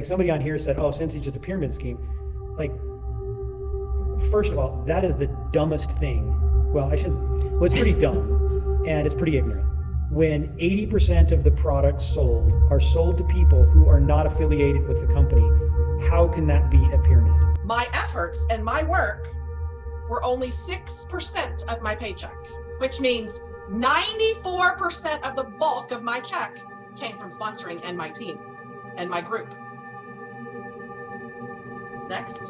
Somebody on here said, oh, Scentsy just a pyramid scheme. Like, first of all, that is the dumbest thing. Well, it's pretty dumb and it's pretty ignorant. When 80% of the products sold are sold to people who are not affiliated with the company, how can that be a pyramid? My efforts and my work were only 6% of my paycheck, which means 94% of the bulk of my check came from sponsoring and my team and my group. Next.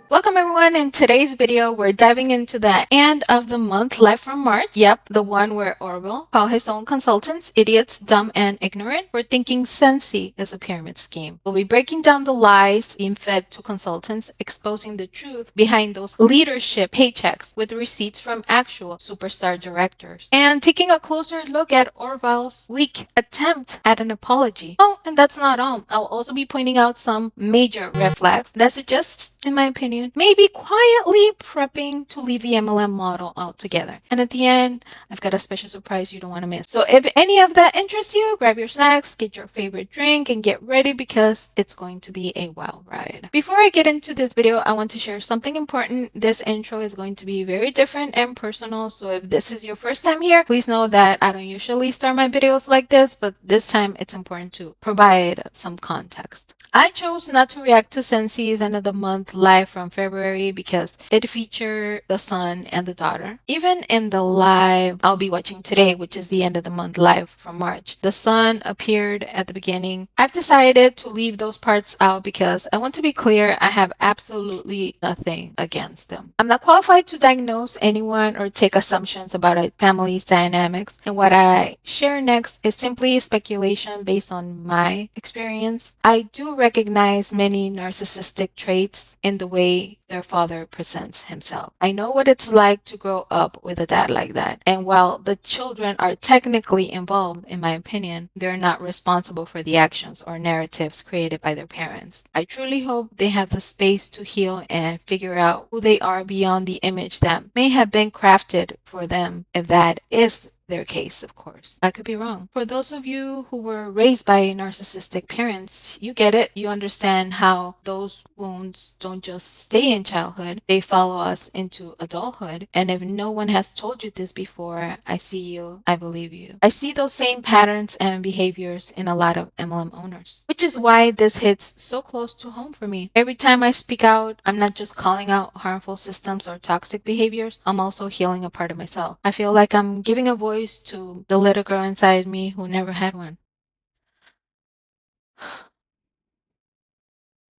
Welcome everyone. In today's video, we're diving into the end of the month live from March. Yep, the one where Orville called his own consultants idiots, dumb, and ignorant for thinking Scentsy is a pyramid scheme. We'll be breaking down the lies being fed to consultants, exposing the truth behind those leadership paychecks with receipts from actual superstar directors, and taking a closer look at Orville's weak attempt at an apology. Oh, and that's not all. I'll also be pointing out some major red flags that suggest, in my opinion, maybe quietly prepping to leave the MLM model altogether. And at the end, I've got a special surprise you don't want to miss. So if any of that interests you, grab your snacks, get your favorite drink, and get ready because it's going to be a wild ride. Before I get into this video, I want to share something important. This intro is going to be very different and personal. So if this is your first time here, please know that I don't usually start my videos like this, but this time it's important to provide some context. I chose not to react to Scentsy's end of the month live from February because it featured the son and the daughter. Even in the live I'll be watching today, which is the end of the month live from March, the son appeared at the beginning. I've decided to leave those parts out because I want to be clear, I have absolutely nothing against them. I'm not qualified to diagnose anyone or take assumptions about a family's dynamics, and what I share next is simply speculation based on my experience. I do recognize many narcissistic traits in the way their father presents himself. I know what it's like to grow up with a dad like that. And while the children are technically involved, in my opinion, they're not responsible for the actions or narratives created by their parents. I truly hope they have the space to heal and figure out who they are beyond the image that may have been crafted for them, if that is their case, of course. I could be wrong. For those of you who were raised by narcissistic parents, you get it. You understand how those wounds don't just stay in childhood, they follow us into adulthood. And if no one has told you this before, I see you, I believe you. I see those same patterns and behaviors in a lot of MLM owners, which is why this hits so close to home for me. Every time I speak out, I'm not just calling out harmful systems or toxic behaviors, I'm also healing a part of myself. I feel like I'm giving a voice to the little girl inside me who never had one.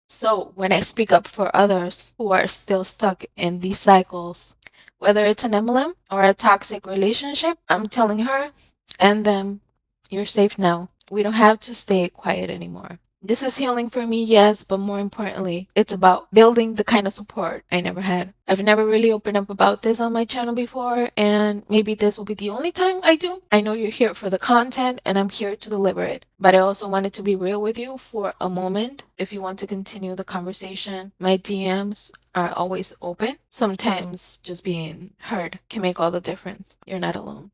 So when I speak up for others who are still stuck in these cycles, whether it's an MLM or a toxic relationship, I'm telling her and them, you're safe now. We don't have to stay quiet anymore. This is healing for me, yes, but more importantly, it's about building the kind of support I never had. I've never really opened up about this on my channel before, and maybe this will be the only time I do. I know you're here for the content, and I'm here to deliver it. But I also wanted to be real with you for a moment. If you want to continue the conversation, my DMs are always open. Sometimes just being heard can make all the difference. You're not alone.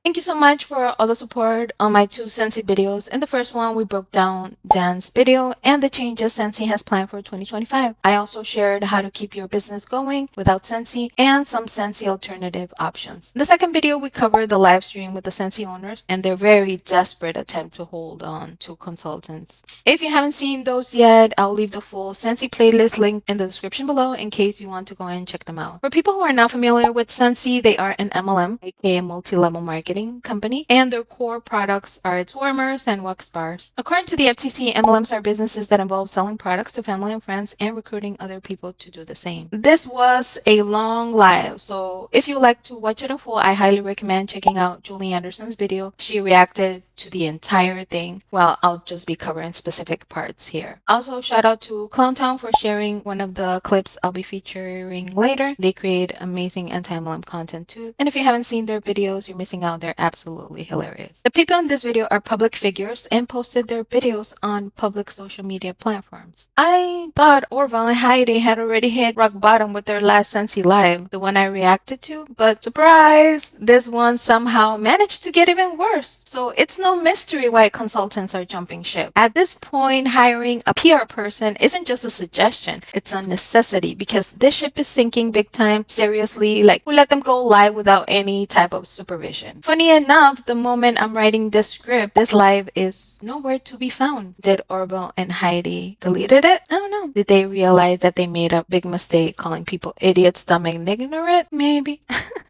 Thank you so much for all the support on my two Scentsy videos. In the first one, we broke down Dan's video and the changes Scentsy has planned for 2025. I also shared how to keep your business going without Scentsy and some Scentsy alternative options. In the second video, we covered the live stream with the Scentsy owners and their very desperate attempt to hold on to consultants. If you haven't seen those yet, I'll leave the full Scentsy playlist link in the description below in case you want to go and check them out. For people who are not familiar with Scentsy, they are an MLM, aka multi-level marketing company, and their core products are its warmers and wax bars. According to the FTC, MLMs are businesses that involve selling products to family and friends and recruiting other people to do the same. This was a long live, so if you like to watch it in full, I highly recommend checking out Julie Anderson's video. She reacted to the entire thing, while I'll just be covering specific parts here. Also, shout out to Clowntown for sharing one of the clips I'll be featuring later. They create amazing anti-MLM content too, and if you haven't seen their videos, you're missing out. they're absolutely hilarious. The people in this video are public figures and posted their videos on public social media platforms. I thought Orville and Heidi had already hit rock bottom with their last Scentsy live, the one I reacted to, but surprise, this one somehow managed to get even worse. So it's no mystery why consultants are jumping ship. At this point, hiring a PR person isn't just a suggestion, it's a necessity because this ship is sinking big time. Seriously, like who let them go live without any type of supervision? Funny enough, the moment I'm writing this script, this live is nowhere to be found. Did Orville and Heidi deleted it? I don't know. Did they realize that they made a big mistake calling people idiots, dumb, and ignorant? Maybe.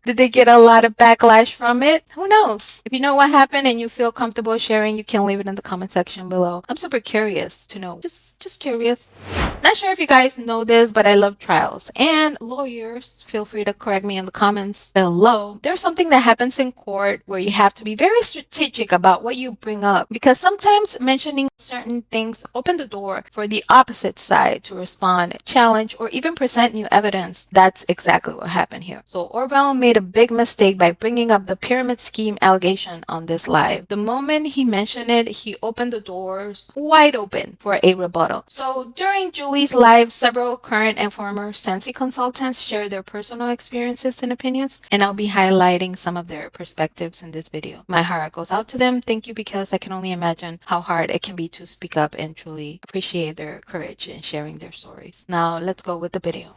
Did they get a lot of backlash from it? Who knows? If you know what happened and you feel comfortable sharing, you can leave it in the comment section below. I'm super curious to know. Just curious. Not sure if you guys know this, but I love trials. And lawyers, feel free to correct me in the comments below. There's something that happens in court where you have to be very strategic about what you bring up, because sometimes mentioning certain things open the door for the opposite side to respond, challenge, or even present new evidence. That's exactly what happened here. So Orville made a big mistake by bringing up the pyramid scheme allegation on this live. The moment he mentioned it, he opened the doors wide open for a rebuttal. So during Julie's live, several current and former Scentsy consultants shared their personal experiences and opinions, and I'll be highlighting some of their perspectives in this video. My heart goes out to them. Thank you, because I can only imagine how hard it can be to speak up, and truly appreciate their courage in sharing their stories. Now let's go with the video.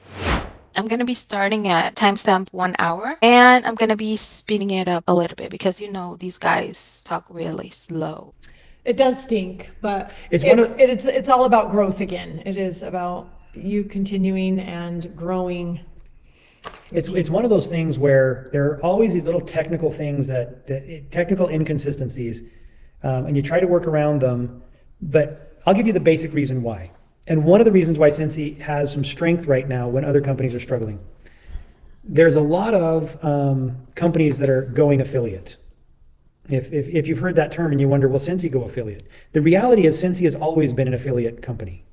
I'm going to be starting at timestamp 1 hour, and I'm going to be speeding it up a little bit because you know these guys talk really slow. It does stink, but It's it's all about growth again. It is about you continuing and growing. It's one of those things where there are always these little technical things that technical inconsistencies, and you try to work around them, but I'll give you the basic reason why. And one of the reasons why Scentsy has some strength right now when other companies are struggling. There's a lot of companies that are going affiliate. If you've heard that term and you wonder, will Scentsy go affiliate? The reality is Scentsy has always been an affiliate company.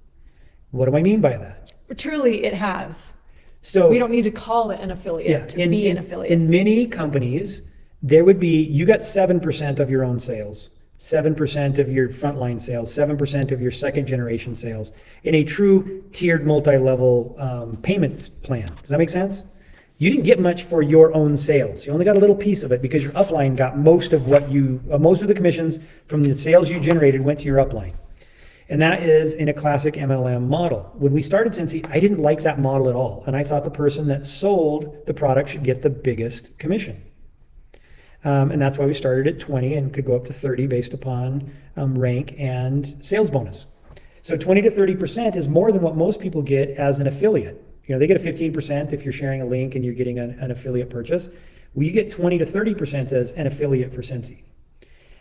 What do I mean by that? Truly, it has. So We don't need to call it an affiliate to be an affiliate. In many companies, there would be, you got 7% of your own sales, 7% of your frontline sales, 7% of your second generation sales in a true tiered multi-level payments plan. Does that make sense? You didn't get much for your own sales. You only got a little piece of it because your upline got most of what most of the commissions from the sales you generated went to your upline. And that is in a classic MLM model. When we started Scentsy, I didn't like that model at all. And I thought the person that sold the product should get the biggest commission. And that's why we started at 20 and could go up to 30 based upon rank and sales bonus. So 20 to 30% is more than what most people get as an affiliate. You know, they get a 15% if you're sharing a link and you're getting an affiliate purchase. Well, you get 20 to 30% as an affiliate for Scentsy.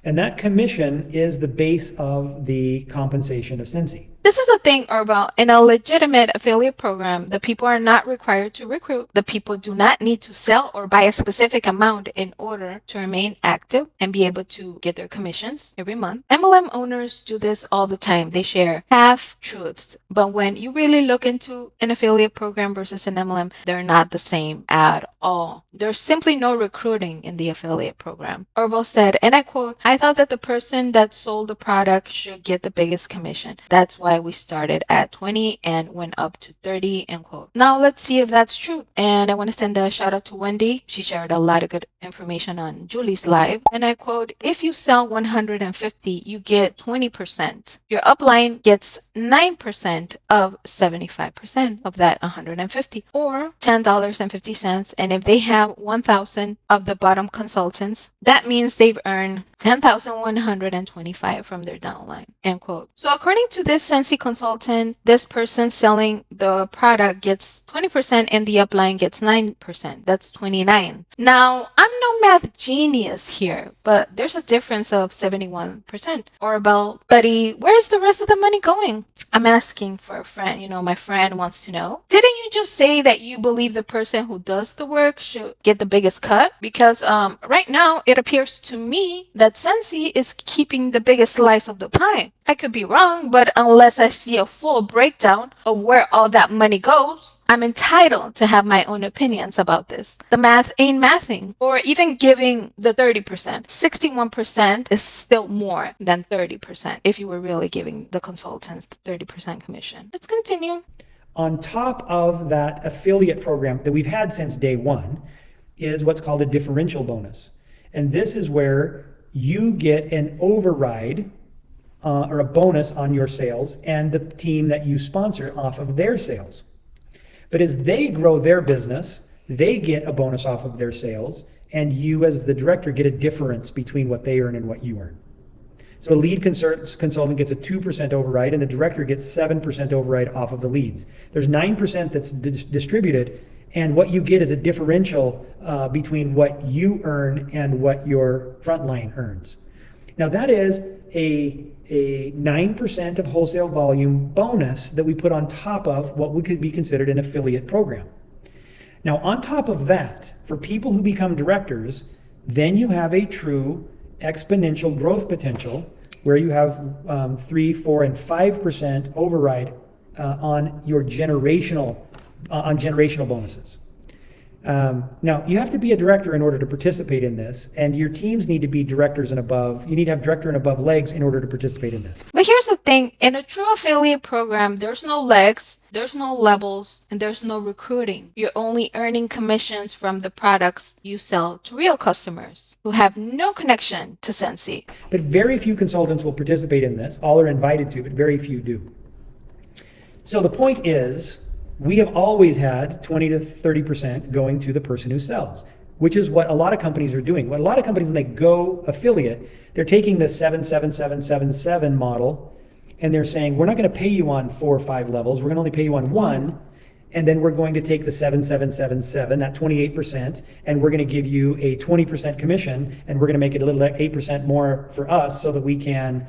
And that commission is the base of the compensation of Scentsy. This is the thing, Orville. In a legitimate affiliate program, the people are not required to recruit. The people do not need to sell or buy a specific amount in order to remain active and be able to get their commissions every month. MLM owners do this all the time. They share half-truths. But when you really look into an affiliate program versus an MLM, they're not the same at all. There's simply no recruiting in the affiliate program. Orville said, and I quote, "I thought that the person that sold the product should get the biggest commission. That's why we started at 20 and went up to 30, end quote." Now let's see if that's true. And I want to send a shout out to Wendy. She shared a lot of good information on Julie's live. And I quote, "If you sell 150, you get 20%. Your upline gets 9% of 75% of that 150, or $10.50. And if they have 1,000 of the bottom consultants, that means they've earned 10,125 from their downline," end quote. So according to this Scentsy consultant, this person selling the product gets 20% and the upline gets 9%. That's 29. Now, I'm no math genius here, but there's a difference of 71%. Or about, buddy, where's the rest of the money going? I'm asking for a friend. You know, my friend wants to know. Didn't you just say that you believe the person who does the work should get the biggest cut? Because right now, it appears to me that Scentsy is keeping the biggest slice of the pie. I could be wrong, but unless I see a full breakdown of where all that money goes, I'm entitled to have my own opinions about this. The math ain't mathing. Or even even giving the 30%. 61% is still more than 30% if you were really giving the consultants the 30% commission. Let's continue. On top of that affiliate program that we've had since day one is what's called a differential bonus. And this is where you get an override or a bonus on your sales and the team that you sponsor off of their sales. But as they grow their business, they get a bonus off of their sales, and you as the director get a difference between what they earn and what you earn. So a lead consultant gets a 2% override, and the director gets 7% override off of the leads. There's 9% that's distributed, and what you get is a differential between what you earn and what your frontline earns. Now that is a 9% of wholesale volume bonus that we put on top of what would be considered an affiliate program. Now, on top of that, for people who become directors, then you have a true exponential growth potential where you have 3, 4, and 5% override on your generational bonuses. Now, you have to be a director in order to participate in this, and your teams need to be directors and above. You need to have director and above legs in order to participate in this. But here's the thing, in a true affiliate program, there's no legs, there's no levels, and there's no recruiting. You're only earning commissions from the products you sell to real customers who have no connection to Scentsy. But very few consultants will participate in this. All are invited to, but very few do. So the point is, we have always had 20 to 30% going to the person who sells, which is what a lot of companies are doing. What a lot of companies, when they go affiliate, they're taking the 77777 model, and they're saying, we're not going to pay you on 4 or 5 levels. We're going to only pay you on 1. And then we're going to take the 7777, that 28%, and we're going to give you a 20% commission, and we're going to make it a little 8% more for us so that we can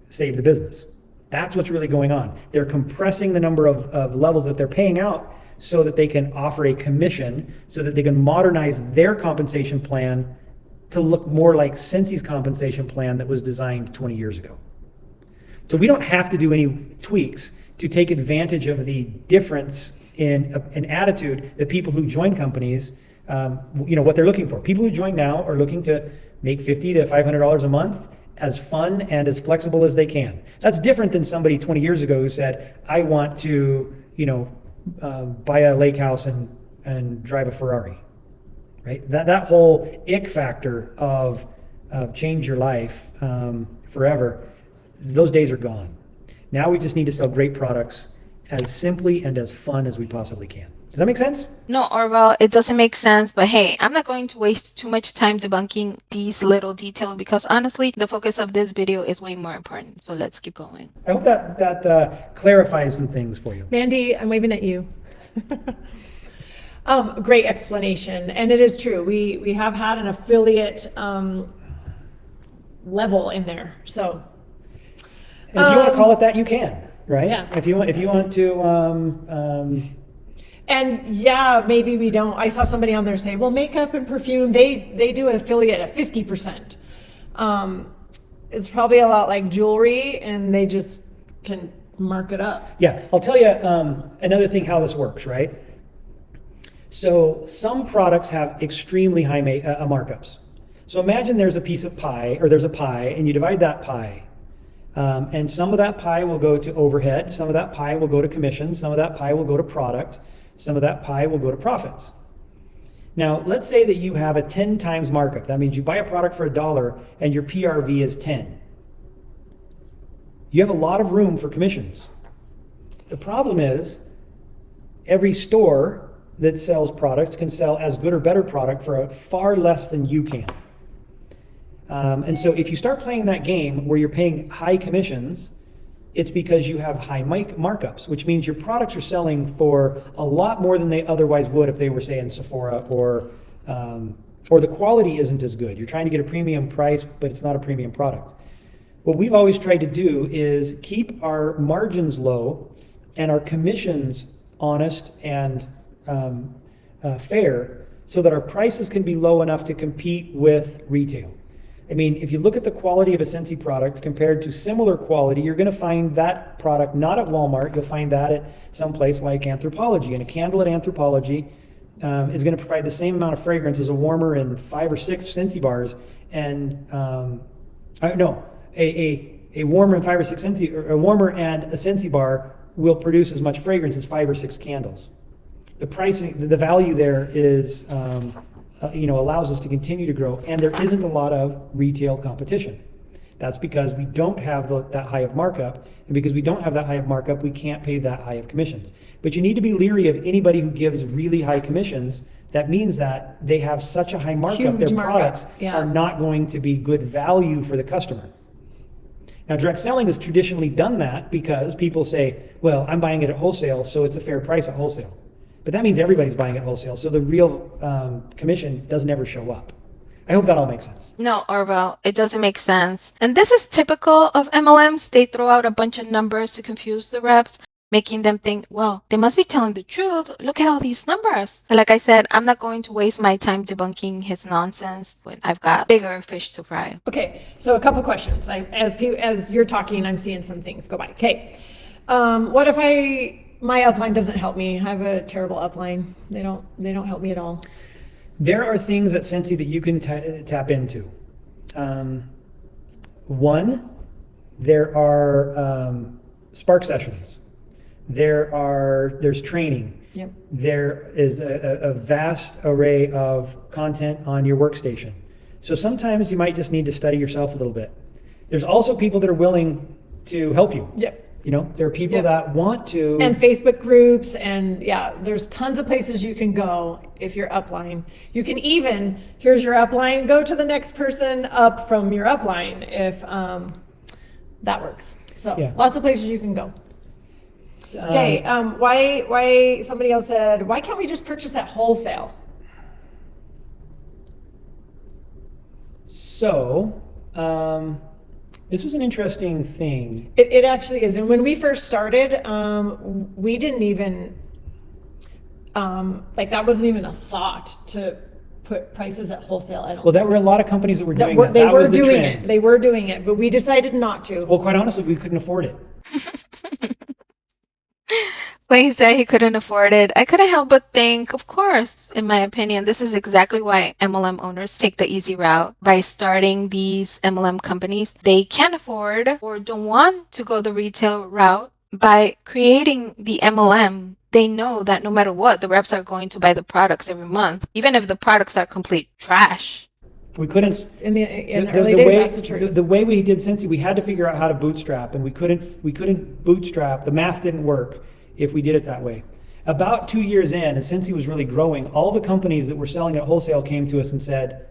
save the business. That's what's really going on. They're compressing the number of levels that they're paying out so that they can offer a commission, so that they can modernize their compensation plan to look more like Scentsy's compensation plan that was designed 20 years ago. So we don't have to do any tweaks to take advantage of the difference in attitude that people who join companies, what they're looking for. People who join now are looking to make $50 to $500 a month, as fun and as flexible as they can. That's different than somebody 20 years ago who said, I want to, buy a lake house and drive a Ferrari, right? That whole ick factor of change your life forever, those days are gone. Now we just need to sell great products as simply and as fun as we possibly can. Does that make sense? No, Orville, it doesn't make sense, but hey, I'm not going to waste too much time debunking these little details because honestly, the focus of this video is way more important. So let's keep going. I hope that clarifies some things for you. Mandy, I'm waving at you. Great explanation. And it is true. We have had an affiliate level in there. So And if you want to call it that, you can, right? Yeah. If you want to and yeah, maybe we don't. I saw somebody on there say, well, makeup and perfume, they do an affiliate at 50%. It's probably a lot like jewelry, and they just can mark it up. Yeah, I'll tell you another thing how this works, right? So some products have extremely high markups. So imagine there's a piece of pie, or there's a pie, and you divide that pie. And some of that pie will go to overhead, some of that pie will go to commissions, some of that pie will go to product, some of that pie will go to profits. Now, let's say that you have a 10 times markup. That means you buy a product for $1 and your PRV is 10. You have a lot of room for commissions. The problem is every store that sells products can sell as good or better product for a far less than you can. And so if you start playing that game where you're paying high commissions, it's because you have high markups, which means your products are selling for a lot more than they otherwise would if they were, say, in Sephora, or the quality isn't as good. You're trying to get a premium price, but it's not a premium product. What we've always tried to do is keep our margins low and our commissions honest and fair so that our prices can be low enough to compete with retail. I mean, if you look at the quality of a Scentsy product compared to similar quality, you're going to find that product not at Walmart. You'll find that at some place like Anthropologie. And a candle at Anthropologie is going to provide the same amount of fragrance as a warmer in 5 or 6 Scentsy bars, and a warmer and 5 or 6 Scentsy, or a warmer and a Scentsy bar will produce as much fragrance as 5 or 6 candles. The pricing, the value there is, allows us to continue to grow, and there isn't a lot of retail competition. That's because we don't have that high of markup, and because we don't have that high of markup, we can't pay that high of commissions. But you need to be leery of anybody who gives really high commissions. That means that they have such a high markup, Huge their markup, products yeah. are not going to be good value for the customer. Now, direct selling has traditionally done that because people say, well, I'm buying it at wholesale, so it's a fair price at wholesale. But that means everybody's buying at wholesale, so the real commission doesn't ever show up. I hope that all makes sense. No, Orville, it doesn't make sense. And this is typical of MLMs. They throw out a bunch of numbers to confuse the reps, making them think, well, they must be telling the truth. Look at all these numbers. But like I said, I'm not going to waste my time debunking his nonsense when I've got bigger fish to fry. Okay, so a couple questions. As you're talking, I'm seeing some things go by. Okay, what if my upline doesn't help me? I have a terrible upline. They don't help me at all. There are things at Scentsy that you can tap into. One, there are spark sessions. There's training. Yep. There is a vast array of content on your workstation. So sometimes you might just need to study yourself a little bit. There's also people that are willing to help you. Yep. There are people Yep. that want to. And Facebook groups, and yeah, there's tons of places you can go if you're upline. You can even, here's your upline, go to the next person up from your upline if that works. So Yeah. lots of places you can go. Okay, why somebody else said, why can't we just purchase at wholesale? So, this was an interesting thing. It actually is. And when we first started, we didn't even, that wasn't even a thought to put prices at wholesale. I don't Well, there were a lot of companies that were doing that. They That were was the doing trend. it. They were doing it, but we decided not to. Well, quite honestly, we couldn't afford it. When he said he couldn't afford it, I couldn't help but think, of course, in my opinion, this is exactly why MLM owners take the easy route by starting these MLM companies. They can't afford or don't want to go the retail route. By creating the MLM, they know that no matter what, the reps are going to buy the products every month, even if the products are complete trash. We couldn't. In the early days, way, that's the truth. the way we did Scentsy, we had to figure out how to bootstrap, and we couldn't bootstrap. The math didn't work if we did it that way. About 2 years in, as Scentsy was really growing, all the companies that were selling at wholesale came to us and said,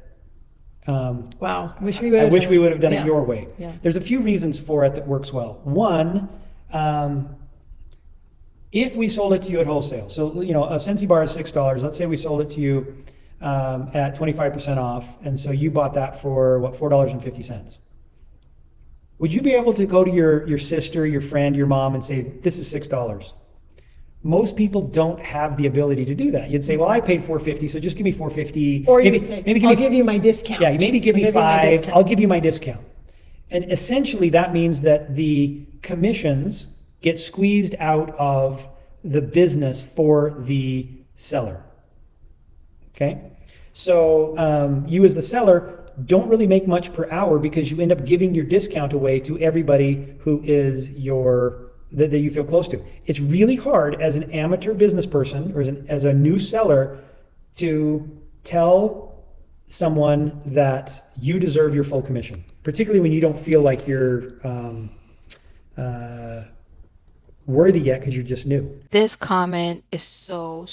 Wow, I wish we would have done it your way. Yeah. There's a few reasons for it that works well. One, if we sold it to you at wholesale, so a Scentsy bar is $6. Let's say we sold it to you at 25% off, and so you bought that for what, $4.50. Would you be able to go to your sister, your friend, your mom, and say, this is $6? Most people don't have the ability to do that. You'd say, well, I paid $4.50, so just give me $4.50. Or you would say, I'll give you my discount. Yeah, maybe give me I'll give you my $5. I'll give you my discount. And essentially that means that the commissions get squeezed out of the business for the seller. Okay? So you as the seller don't really make much per hour because you end up giving your discount away to everybody who is that you feel close to. It's really hard as an amateur business person or as a new seller to tell someone that you deserve your full commission, particularly when you don't feel like you're worthy yet because you're just new. This comment is so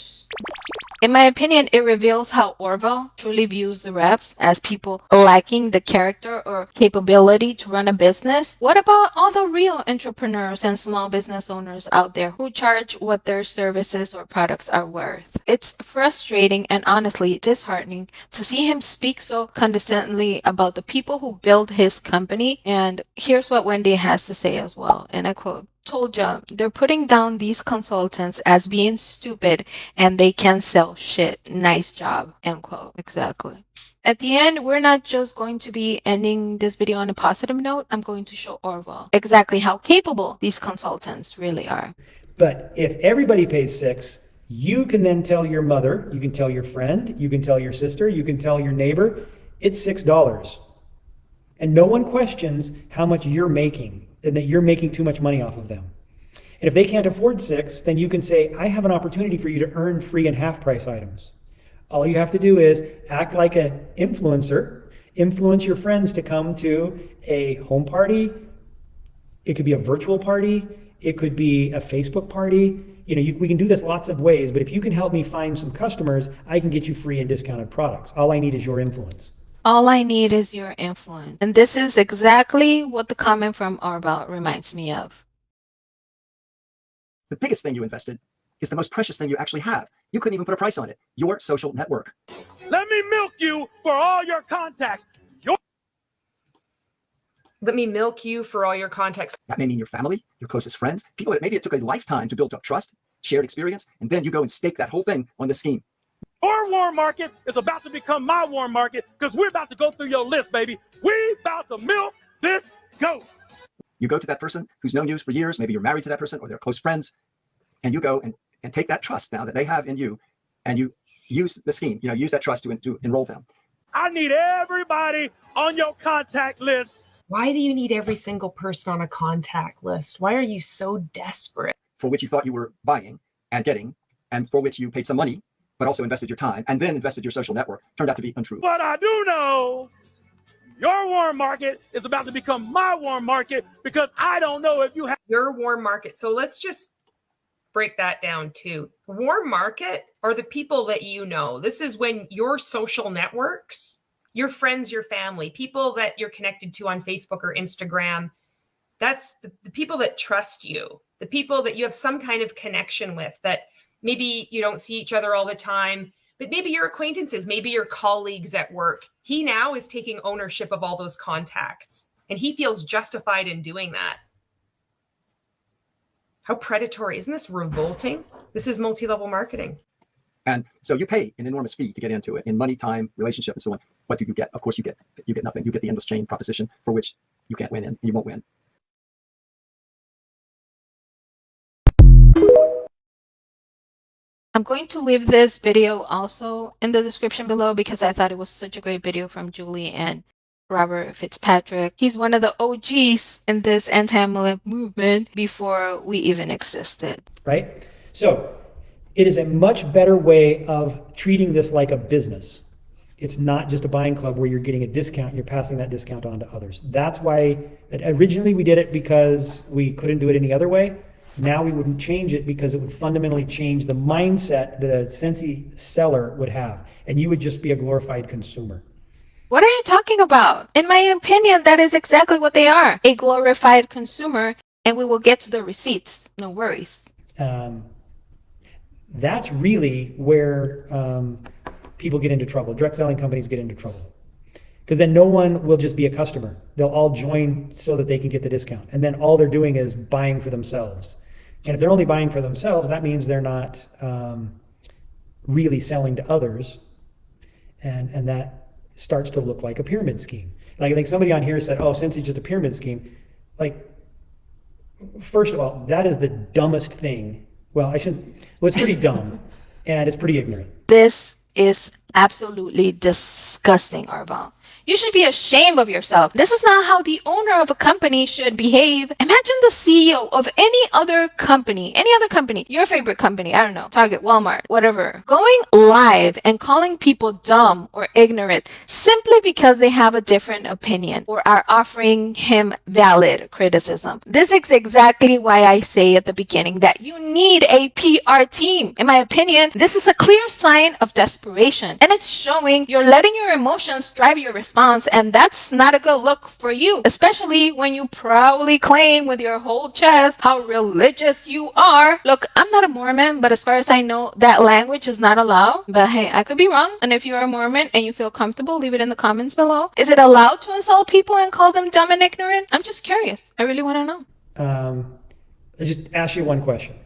in my opinion, it reveals how Orville truly views the reps as people lacking the character or capability to run a business. What about all the real entrepreneurs and small business owners out there who charge what their services or products are worth? It's frustrating and honestly disheartening to see him speak so condescendingly about the people who build his company. And here's what Wendy has to say as well, and I quote, "Told ya, they're putting down these consultants as being stupid and they can sell shit. Nice job." End quote. Exactly. At the end, we're not just going to be ending this video on a positive note. I'm going to show Orville exactly how capable these consultants really are. But if everybody pays $6, You can then tell your mother, you can tell your friend, you can tell your sister, you can tell your neighbor, it's $6. And no one questions how much you're making and that you're making too much money off of them. And if they can't afford $6, then you can say, I have an opportunity for you to earn free and half price items. All you have to do is act like an influencer, influence your friends to come to a home party. It could be a virtual party. It could be a Facebook party. We can do this lots of ways, but if you can help me find some customers, I can get you free and discounted products. All I need is your influence. All I need is your influence. And this is exactly what the comment from Orville reminds me of. The biggest thing you invested is the most precious thing you actually have. You couldn't even put a price on it. Your social network. Let me milk you for all your contacts. Let me milk you for all your contacts. That may mean your family, your closest friends, people that maybe it took a lifetime to build up trust, shared experience, and then you go and stake that whole thing on the scheme. Your warm market is about to become my warm market because we're about to go through your list, baby. We about to milk this goat. You go to that person who's known you for years, maybe you're married to that person or they're close friends, and you go and take that trust now that they have in you, and you use the scheme, use that trust to enroll them. I need everybody on your contact list. Why do you need every single person on a contact list? Why are you so desperate? For which you thought you were buying and getting, and for which you paid some money, but also invested your time, and then invested your social network, turned out to be untrue. But I do know your warm market is about to become my warm market because I don't know if you have Your warm market. So let's just break that down too. Warm market are the people that you know. This is when your social networks, your friends, your family, people that you're connected to on Facebook or Instagram, that's the people that trust you, the people that you have some kind of connection with, that maybe you don't see each other all the time, but maybe your acquaintances, maybe your colleagues at work. He now is taking ownership of all those contacts, and he feels justified in doing that. How predatory. Isn't this revolting? This is multi-level marketing. And so you pay an enormous fee to get into it in money, time, relationship, and so on. What do you get? Of course, you get nothing. You get the endless chain proposition for which you can't win and you won't win. I'm going to leave this video also in the description below because I thought it was such a great video from Julie and Robert Fitzpatrick. He's one of the OGs in this anti-mlm movement before we even existed. Right? So it is a much better way of treating this like a business. It's not just a buying club where you're getting a discount, you're passing that discount on to others. That's why originally we did it because we couldn't do it any other way. Now we wouldn't change it because it would fundamentally change the mindset that a Scentsy seller would have. And you would just be a glorified consumer. What are you talking about? In my opinion, that is exactly what they are. A glorified consumer, and we will get to the receipts. No worries. That's really where people get into trouble. Direct selling companies get into trouble. Because then no one will just be a customer. They'll all join so that they can get the discount. And then all they're doing is buying for themselves. And if they're only buying for themselves, that means they're not really selling to others. And that starts to look like a pyramid scheme. Like I think somebody on here said, oh, Scentsy is just a pyramid scheme. Like, first of all, that is the dumbest thing. Well, it's pretty dumb and it's pretty ignorant. This is absolutely disgusting, Orville. You should be ashamed of yourself. This is not how the owner of a company should behave. Imagine the CEO of any other company, your favorite company, I don't know, Target, Walmart, whatever, going live and calling people dumb or ignorant simply because they have a different opinion or are offering him valid criticism. This is exactly why I say at the beginning that you need a PR team. In my opinion, this is a clear sign of desperation, and it's showing you're letting your emotions drive your response, and that's not a good look for you, especially when you proudly claim with your whole chest how religious you are. Look, I'm not a Mormon, but as far as I know, that language is not allowed. But hey, I could be wrong, and if you're a Mormon and you feel comfortable, leave it in the comments below. Is it allowed to insult people and call them dumb and ignorant? I'm just curious. I really want to know. I'll just ask you one question.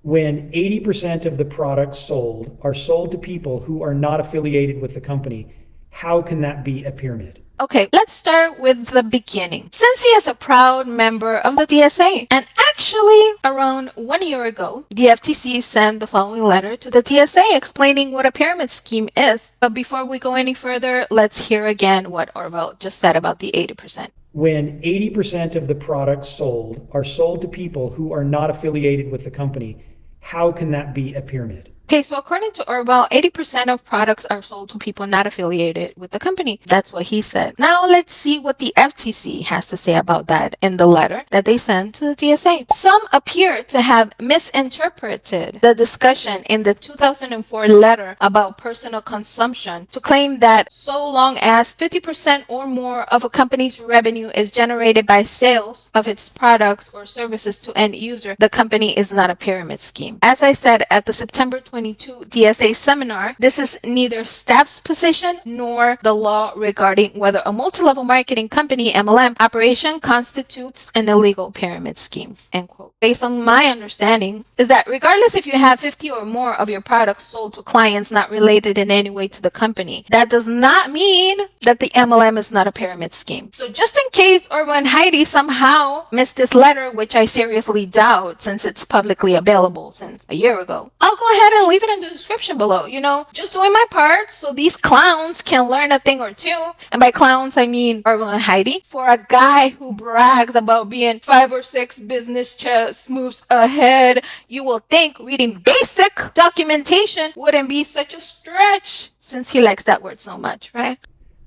When 80% of the products sold are sold to people who are not affiliated with the company, How can that be a pyramid? Okay, let's start with the beginning. Scentsy is a proud member of the TSA. And actually, around 1 year ago, the FTC sent the following letter to the TSA explaining what a pyramid scheme is. But before we go any further, let's hear again what Orville just said about the 80%. When 80% of the products sold are sold to people who are not affiliated with the company, how can that be a pyramid? Okay, so according to Orville, 80% of products are sold to people not affiliated with the company. That's what he said. Now let's see what the FTC has to say about that in the letter that they sent to the TSA. Some appear to have misinterpreted the discussion in the 2004 letter about personal consumption to claim that so long as 50% or more of a company's revenue is generated by sales of its products or services to end user, the company is not a pyramid scheme. As I said at the September 22 DSA seminar, this is neither staff's position nor the law regarding whether a multi-level marketing company MLM operation constitutes an illegal pyramid scheme, end quote. Based on my understanding is that regardless if you have 50 or more of your products sold to clients not related in any way to the company, that does not mean that the MLM is not a pyramid scheme. So just in case Orville and Heidi somehow missed this letter, which I seriously doubt since it's publicly available since a year ago, I'll go ahead and leave it in the description below. Just doing my part so these clowns can learn a thing or two. And by clowns, I mean Orville and Heidi. For a guy who brags about being 5 or 6 business chess moves ahead, you will think reading basic documentation wouldn't be such a stretch since he likes that word so much, right?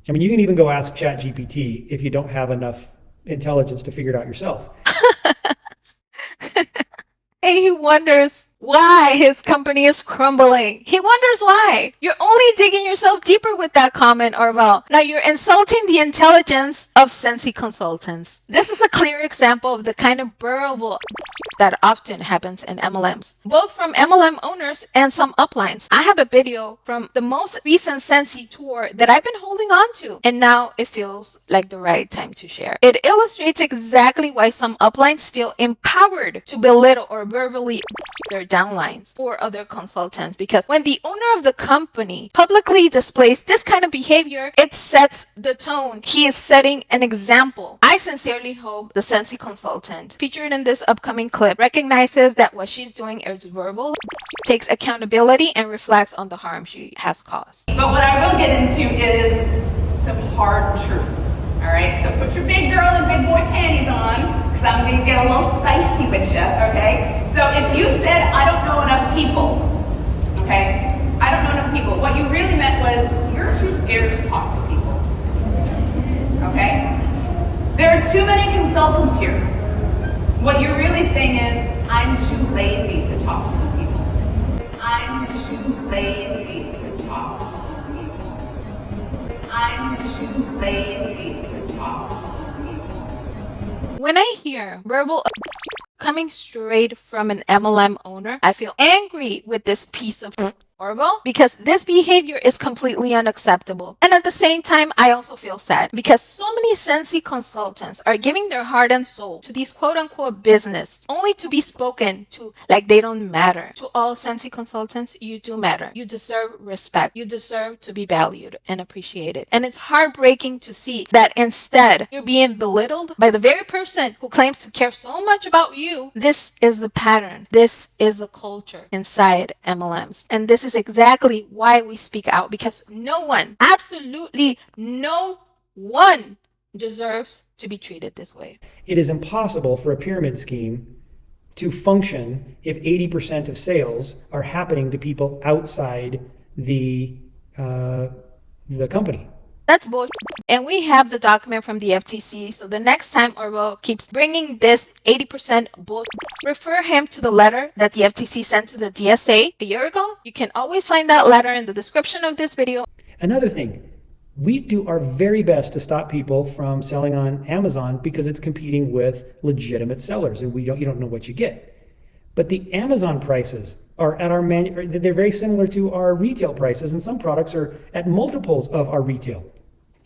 I mean, you can even go ask ChatGPT if you don't have enough intelligence to figure it out yourself. And he wonders why his company is crumbling. He wonders why. You're only digging yourself deeper with that comment, Orville. Now you're insulting the intelligence of Scentsy consultants. This is a clear example of the kind of burrowable that often happens in MLMs, both from MLM owners and some uplines. I have a video from the most recent Scentsy tour that I've been holding on to, and now it feels like the right time to share. It illustrates exactly why some uplines feel empowered to belittle or verbally their downlines or other consultants, because when the owner of the company publicly displays this kind of behavior, it sets the tone. He is setting an example. I sincerely hope the Scentsy consultant featured in this upcoming clip recognizes that what she's doing is verbal, takes accountability, and reflects on the harm she has caused. But what I will get into is some hard truths. All right, so put your big girl and big boy panties on, because I'm going to get a little spicy with you, okay? So if you said, I don't know enough people, okay? I don't know enough people. What you really meant was, you're too scared to talk to people, okay? There are too many consultants here. What you're really saying is, I'm too lazy to talk to the people. I'm too lazy to talk to the people. I'm too lazy to talk to the people. When I hear verbal coming straight from an MLM owner, I feel angry with this piece of Orville, because this behavior is completely unacceptable. And at the same time, I also feel sad because so many Scentsy consultants are giving their heart and soul to these quote-unquote business only to be spoken to like they don't matter. To all Scentsy consultants, you do matter. You deserve respect. You deserve to be valued and appreciated. And it's heartbreaking to see that instead you're being belittled by the very person who claims to care so much about you. This is the pattern. This is the culture inside MLMs. And this is exactly why we speak out, because no one, absolutely no one, deserves to be treated this way. It is impossible for a pyramid scheme to function if 80% of sales are happening to people outside the company. That's bullshit. And we have the document from the FTC, so the next time Orville keeps bringing this 80% bullshit, refer him to the letter that the FTC sent to the DSA a year ago. You can always find that letter in the description of this video. Another thing, we do our very best to stop people from selling on Amazon because it's competing with legitimate sellers, and you don't know what you get. But the Amazon prices are at they're very similar to our retail prices, and some products are at multiples of our retail.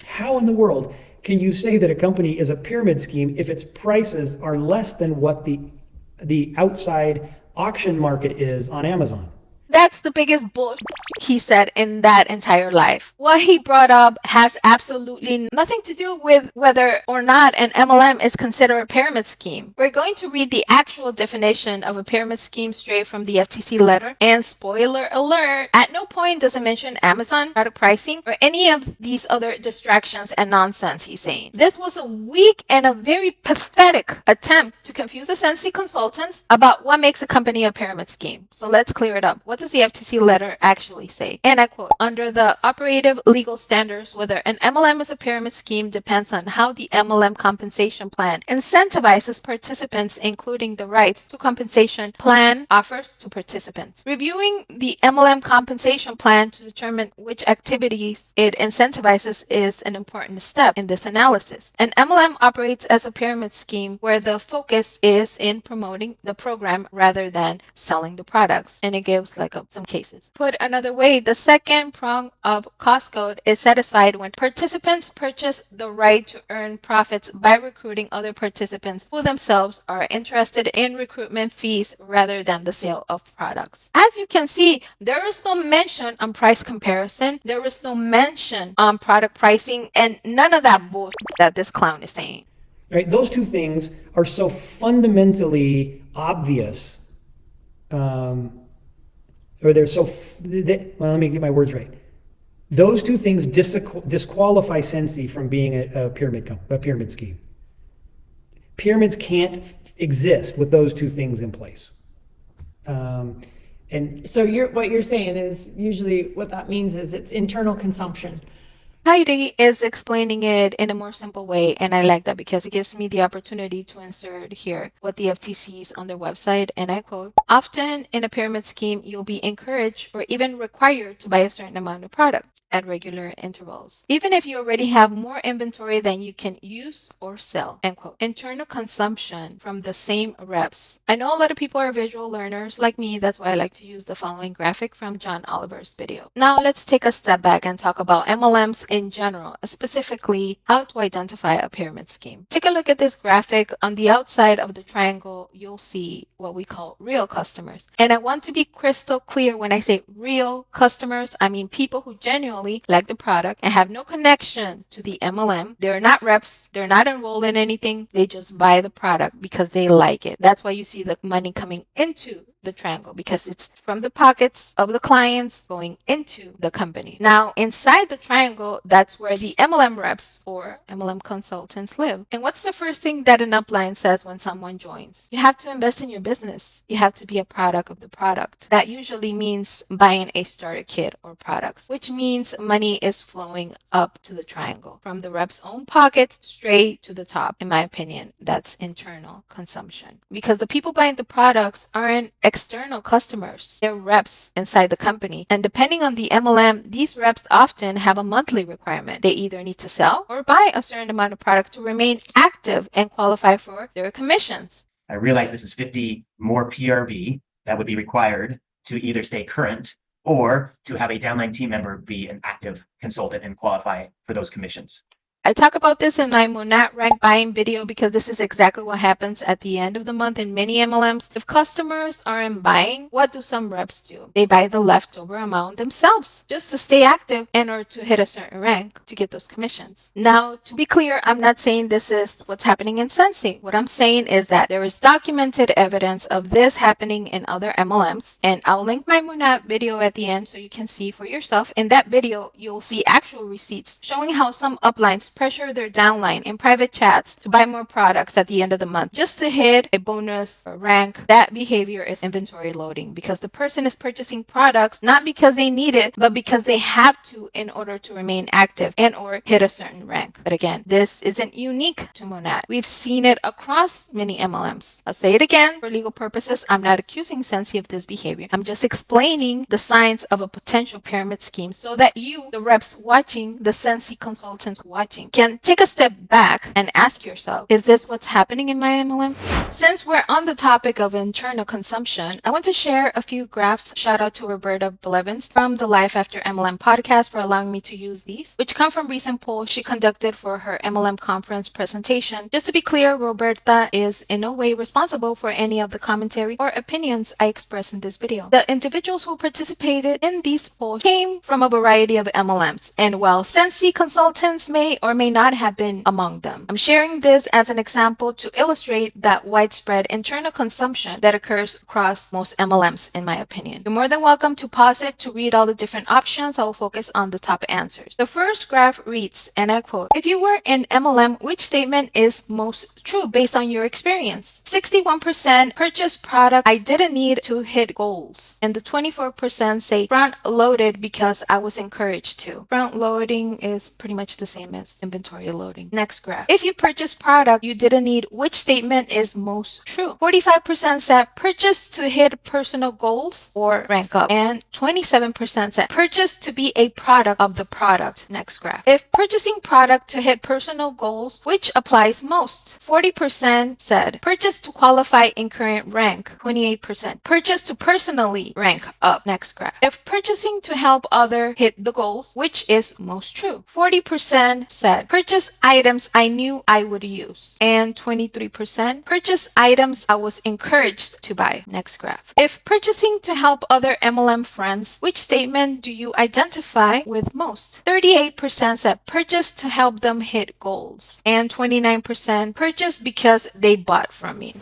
How in the world can you say that a company is a pyramid scheme if its prices are less than what the outside auction market is on Amazon? That's the biggest bullshit he said in that entire life. What he brought up has absolutely nothing to do with whether or not an MLM is considered a pyramid scheme. We're going to read the actual definition of a pyramid scheme straight from the FTC letter, and spoiler alert, at no point does it mention Amazon, product pricing, or any of these other distractions and nonsense he's saying. This was a weak and a very pathetic attempt to confuse the Scentsy consultants about what makes a company a pyramid scheme. So let's clear it up. What does the FTC letter actually say? And I quote, under the operative legal standards, whether an MLM is a pyramid scheme depends on how the MLM compensation plan incentivizes participants, including the rights to compensation plan offers to participants. Reviewing the MLM compensation plan to determine which activities it incentivizes is an important step in this analysis. An MLM operates as a pyramid scheme where the focus is in promoting the program rather than selling the products. And it gives some cases. Put another way, the second prong of cost code is satisfied when participants purchase the right to earn profits by recruiting other participants who themselves are interested in recruitment fees rather than the sale of products. As you can see, there is no mention on price comparison, there is no mention on product pricing, and none of that bullshit that this clown is saying. Right? Those two things are so fundamentally obvious, or they're so, well, let me get my words right. Those two things disqualify Scentsy from being a pyramid scheme. Pyramids can't exist with those two things in place. And So what you're saying is usually what that means is it's internal consumption. Heidi is explaining it in a more simple way, and I like that because it gives me the opportunity to insert here what the FTC is on their website, and I quote, often in a pyramid scheme, you'll be encouraged or even required to buy a certain amount of product at regular intervals, even if you already have more inventory than you can use or sell, end quote. Internal consumption from the same reps. I know a lot of people are visual learners like me, that's why I like to use the following graphic from John Oliver's video. Now let's take a step back and talk about MLMs in general, specifically how to identify a pyramid scheme. Take a look at this graphic. On the outside of the triangle, you'll see what we call real customers. And I want to be crystal clear when I say real customers, I mean people who genuinely like the product and have no connection to the MLM. They're not reps, they're not enrolled in anything, they just buy the product because they like it. That's why you see the money coming into the triangle, because it's from the pockets of the clients going into the company. Now, inside the triangle, that's where the MLM reps or MLM consultants live. And what's the first thing that an upline says when someone joins? You have to invest in your business. You have to be a product of the product. That usually means buying a starter kit or products, which means money is flowing up to the triangle from the rep's own pockets straight to the top. In my opinion, that's internal consumption, because the people buying the products aren't external customers. They're reps inside the company. And depending on the MLM, these reps often have a monthly requirement. They either need to sell or buy a certain amount of product to remain active and qualify for their commissions. I realize this is 50 more PRV that would be required to either stay current or to have a downline team member be an active consultant and qualify for those commissions. I talk about this in my Monat rank buying video because this is exactly what happens at the end of the month in many MLMs. If customers aren't buying, what do some reps do? They buy the leftover amount themselves just to stay active and or to hit a certain rank to get those commissions. Now, to be clear, I'm not saying this is what's happening in Scentsy. What I'm saying is that there is documented evidence of this happening in other MLMs, and I'll link my Monat video at the end so you can see for yourself. In that video, you'll see actual receipts showing how some uplines pressure their downline in private chats to buy more products at the end of the month just to hit a bonus or rank. That behavior is inventory loading, because the person is purchasing products not because they need it, but because they have to in order to remain active and or hit a certain rank. But again, this isn't unique to Monat. We've seen it across many MLMs. I'll say it again for legal purposes. I'm not accusing Scentsy of this behavior. I'm just explaining the signs of a potential pyramid scheme so that you, the reps watching, the Scentsy consultants watching, watching can take a step back and ask yourself, is this what's happening in my MLM? Since we're on the topic of internal consumption, I want to share a few graphs. Shout out to Roberta Blevins from the Life After MLM podcast for allowing me to use these, which come from recent polls she conducted for her MLM conference presentation. Just to be clear, Roberta is in no way responsible for any of the commentary or opinions I express in this video. The individuals who participated in these polls came from a variety of MLMs, and while Scentsy consultants may or may not have been among them. I'm sharing this as an example to illustrate that widespread internal consumption that occurs across most MLMs, in my opinion. You're more than welcome to pause it to read all the different options. I will focus on the top answers. The first graph reads, and I quote, if you were in MLM, which statement is most true based on your experience? 61% purchase product I didn't need to hit goals, and the 24% say front loaded because I was encouraged to. Front loading is pretty much the same as inventory loading. Next graph. If you purchase product you didn't need, which statement is most true? 45% said purchase to hit personal goals or rank up, and 27% said purchase to be a product of the product. Next graph. If purchasing product to hit personal goals, which applies most? 40% said purchase to qualify in current rank. 28% purchase to personally rank up. Next graph. If purchasing to help other hit the goals, which is most true? 40% said purchase items I knew I would use, and 23% purchase items I was encouraged to buy. Next graph. If purchasing to help other MLM friends, which statement do you identify with most? 38% said purchase to help them hit goals, and 29% purchase because they bought from me.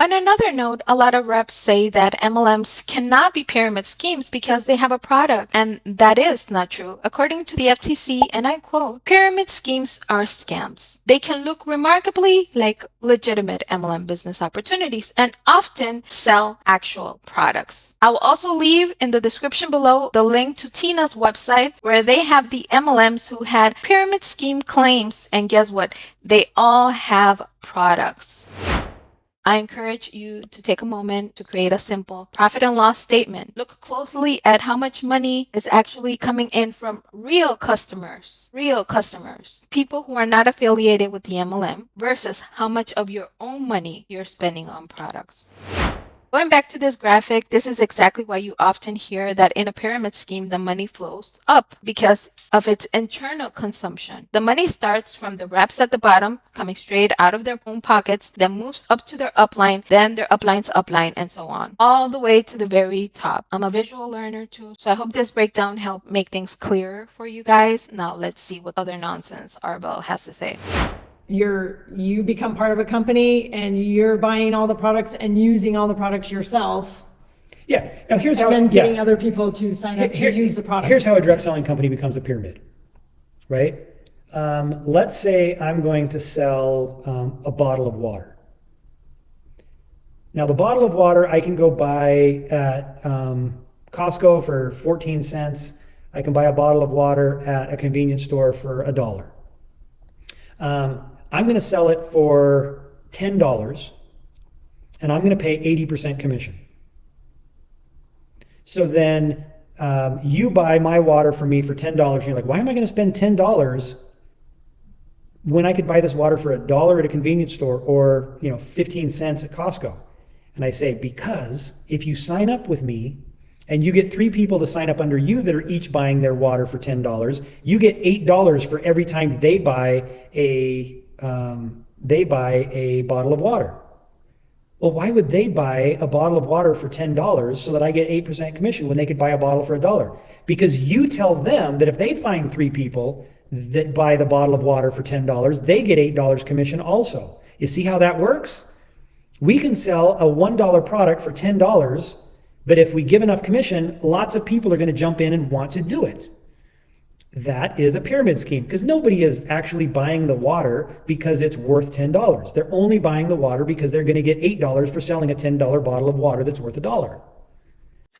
On another note, a lot of reps say that MLMs cannot be pyramid schemes because they have a product, and that is not true. According to the FTC, and I quote, pyramid schemes are scams. They can look remarkably like legitimate MLM business opportunities and often sell actual products. I will also leave in the description below the link to Tina's website where they have the MLMs who had pyramid scheme claims, and guess what? They all have products. I encourage you to take a moment to create a simple profit and loss statement. Look closely at how much money is actually coming in from real customers, people who are not affiliated with the MLM, versus how much of your own money you're spending on products. Going back to this graphic, this is exactly why you often hear that in a pyramid scheme, the money flows up because of its internal consumption. The money starts from the reps at the bottom, coming straight out of their own pockets, then moves up to their upline, then their upline's upline, and so on, all the way to the very top. I'm a visual learner too, so I hope this breakdown helped make things clearer for you guys. Now let's see what other nonsense Orville has to say. You become part of a company and you're buying all the products and using all the products yourself. Yeah. Now here's how. And then getting other people to sign up to use the products. Here's how a direct selling company becomes a pyramid, right? Let's say I'm going to sell a bottle of water. Now the bottle of water I can go buy at Costco for 14 cents. I can buy a bottle of water at a convenience store for $1. I'm going to sell it for $10 and I'm going to pay 80% commission. So then you buy my water from me for $10 and you're like, why am I going to spend $10 when I could buy this water for $1 at a convenience store or 15 cents at Costco? And I say, because if you sign up with me and you get 3 people to sign up under you that are each buying their water for $10, you get $8 for every time they buy a bottle of water. Well, why would they buy a bottle of water for $10 so that I get 8% commission when they could buy a bottle for $1? Because you tell them that if they find 3 people that buy the bottle of water for $10, they get $8 commission also. You see how that works? We can sell a $1 product for $10, but if we give enough commission, lots of people are going to jump in and want to do it. That is a pyramid scheme because nobody is actually buying the water because it's worth $10. They're only buying the water because they're going to get $8 for selling a $10 bottle of water that's worth $1.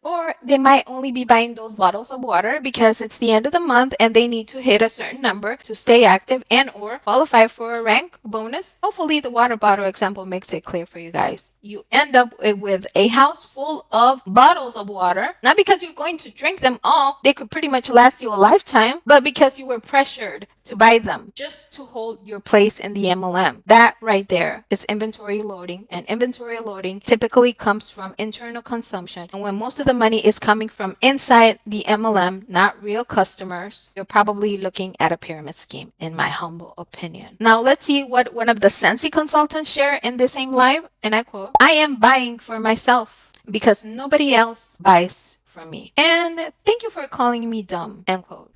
Or they might only be buying those bottles of water because it's the end of the month and they need to hit a certain number to stay active and or qualify for a rank bonus. Hopefully the water bottle example makes it clear for you guys. You end up with a house full of bottles of water, not because you're going to drink them all, they could pretty much last you a lifetime, but because you were pressured to buy them just to hold your place in the MLM. That right there is inventory loading, and inventory loading typically comes from internal consumption. And when most of the money is coming from inside the MLM, not real customers, you're probably looking at a pyramid scheme, in my humble opinion. Now let's see what one of the Scentsy consultants share in the same live, and I quote, "I am buying for myself because nobody else buys from me. And thank you for calling me dumb," end quote.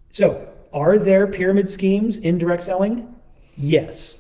So, are there pyramid schemes in direct selling? Yes.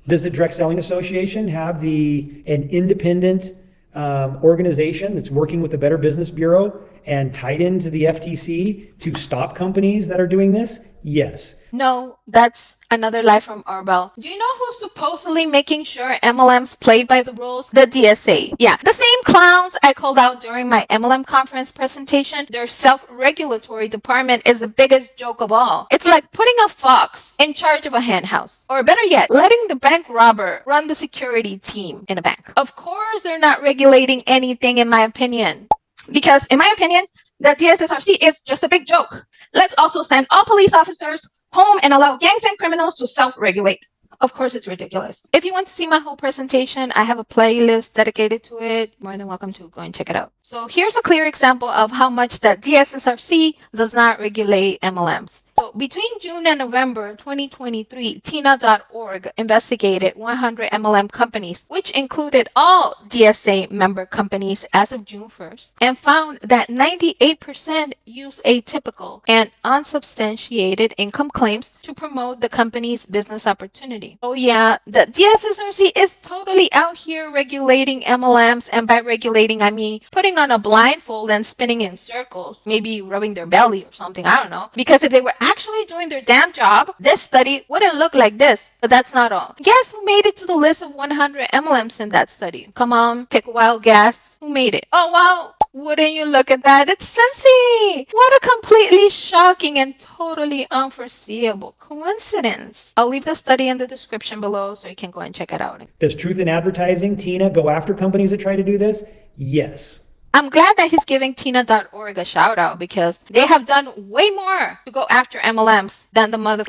Does the Direct Selling Association have an independent organization that's working with the Better Business Bureau and tied into the FTC to stop companies that are doing this? Yes. No, that's another lie from Orville. Do you know who's supposedly making sure MLMs play by the rules? The DSA. Yeah, the same clowns I called out during my MLM conference presentation. Their self-regulatory department is the biggest joke of all. It's like putting a fox in charge of a hen house. Or better yet, letting the bank robber run the security team in a bank. Of course, they're not regulating anything, in my opinion. Because, in my opinion, the DSSRC is just a big joke. Let's also send all police officers home and allow gangs and criminals to self-regulate. Of course, it's ridiculous. If you want to see my whole presentation, I have a playlist dedicated to it. More than welcome to go and check it out. So here's a clear example of how much that DSSRC does not regulate MLMs. So between June and November 2023, TINA.org investigated 100 MLM companies, which included all DSA member companies as of June 1st, and found that 98% use atypical and unsubstantiated income claims to promote the company's business opportunity. Oh yeah, the DSSRC is totally out here regulating MLMs, and by regulating, I mean putting on a blindfold and spinning in circles, maybe rubbing their belly or something, I don't know. Because if they were actually doing their damn job, this study wouldn't look like this. But that's not all. Guess who made it to the list of 100 MLMs in that study? Come on, take a wild guess. Who made it? Oh wow, wouldn't you look at that? It's Scentsy! What a completely shocking and totally unforeseeable coincidence. I'll leave the study in the description below so you can go and check it out. Does Truth in Advertising, Tina, go after companies that try to do this? Yes. I'm glad that he's giving Tina.org a shout out because they have done way more to go after MLMs than the mother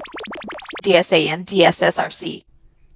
DSA and DSSRC.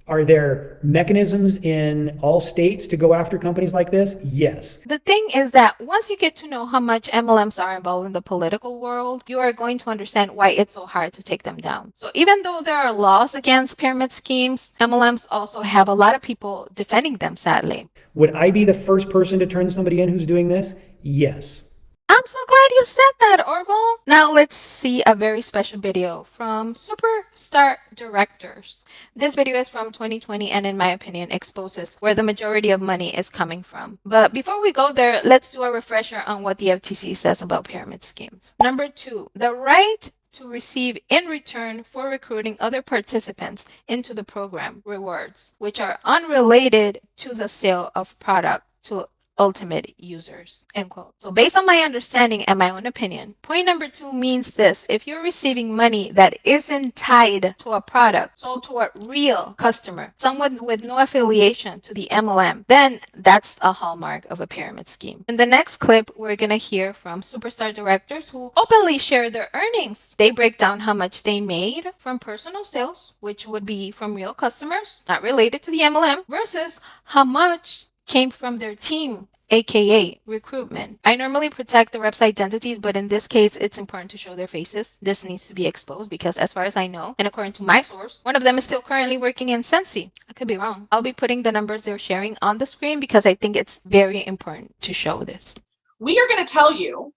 Are there mechanisms in all states to go after companies like this? Yes. The thing is that once you get to know how much MLMs are involved in the political world, you are going to understand why it's so hard to take them down. So even though there are laws against pyramid schemes, MLMs also have a lot of people defending them, sadly. Would I be the first person to turn somebody in who's doing this? Yes. I'm so glad you said that, Orville. Now let's see a very special video from Superstar Directors. This video is from 2020 and in my opinion exposes where the majority of money is coming from. But before we go there, let's do a refresher on what the FTC says about pyramid schemes. Number 2, the right to receive in return for recruiting other participants into the program rewards, which are unrelated to the sale of product to ultimate users, end quote. So based on my understanding and my own opinion, point number 2 means this: if you're receiving money that isn't tied to a product sold to a real customer, someone with no affiliation to the MLM, then that's a hallmark of a pyramid scheme. In the next clip, we're gonna hear from Superstar Directors who openly share their earnings. They break down how much they made from personal sales, which would be from real customers, not related to the MLM, versus how much came from their team, aka recruitment. I normally protect the rep's identities, but in this case, it's important to show their faces. This needs to be exposed because as far as I know, and according to my source, one of them is still currently working in Scentsy. I could be wrong. I'll be putting the numbers they're sharing on the screen because I think it's very important to show this. We are going to tell you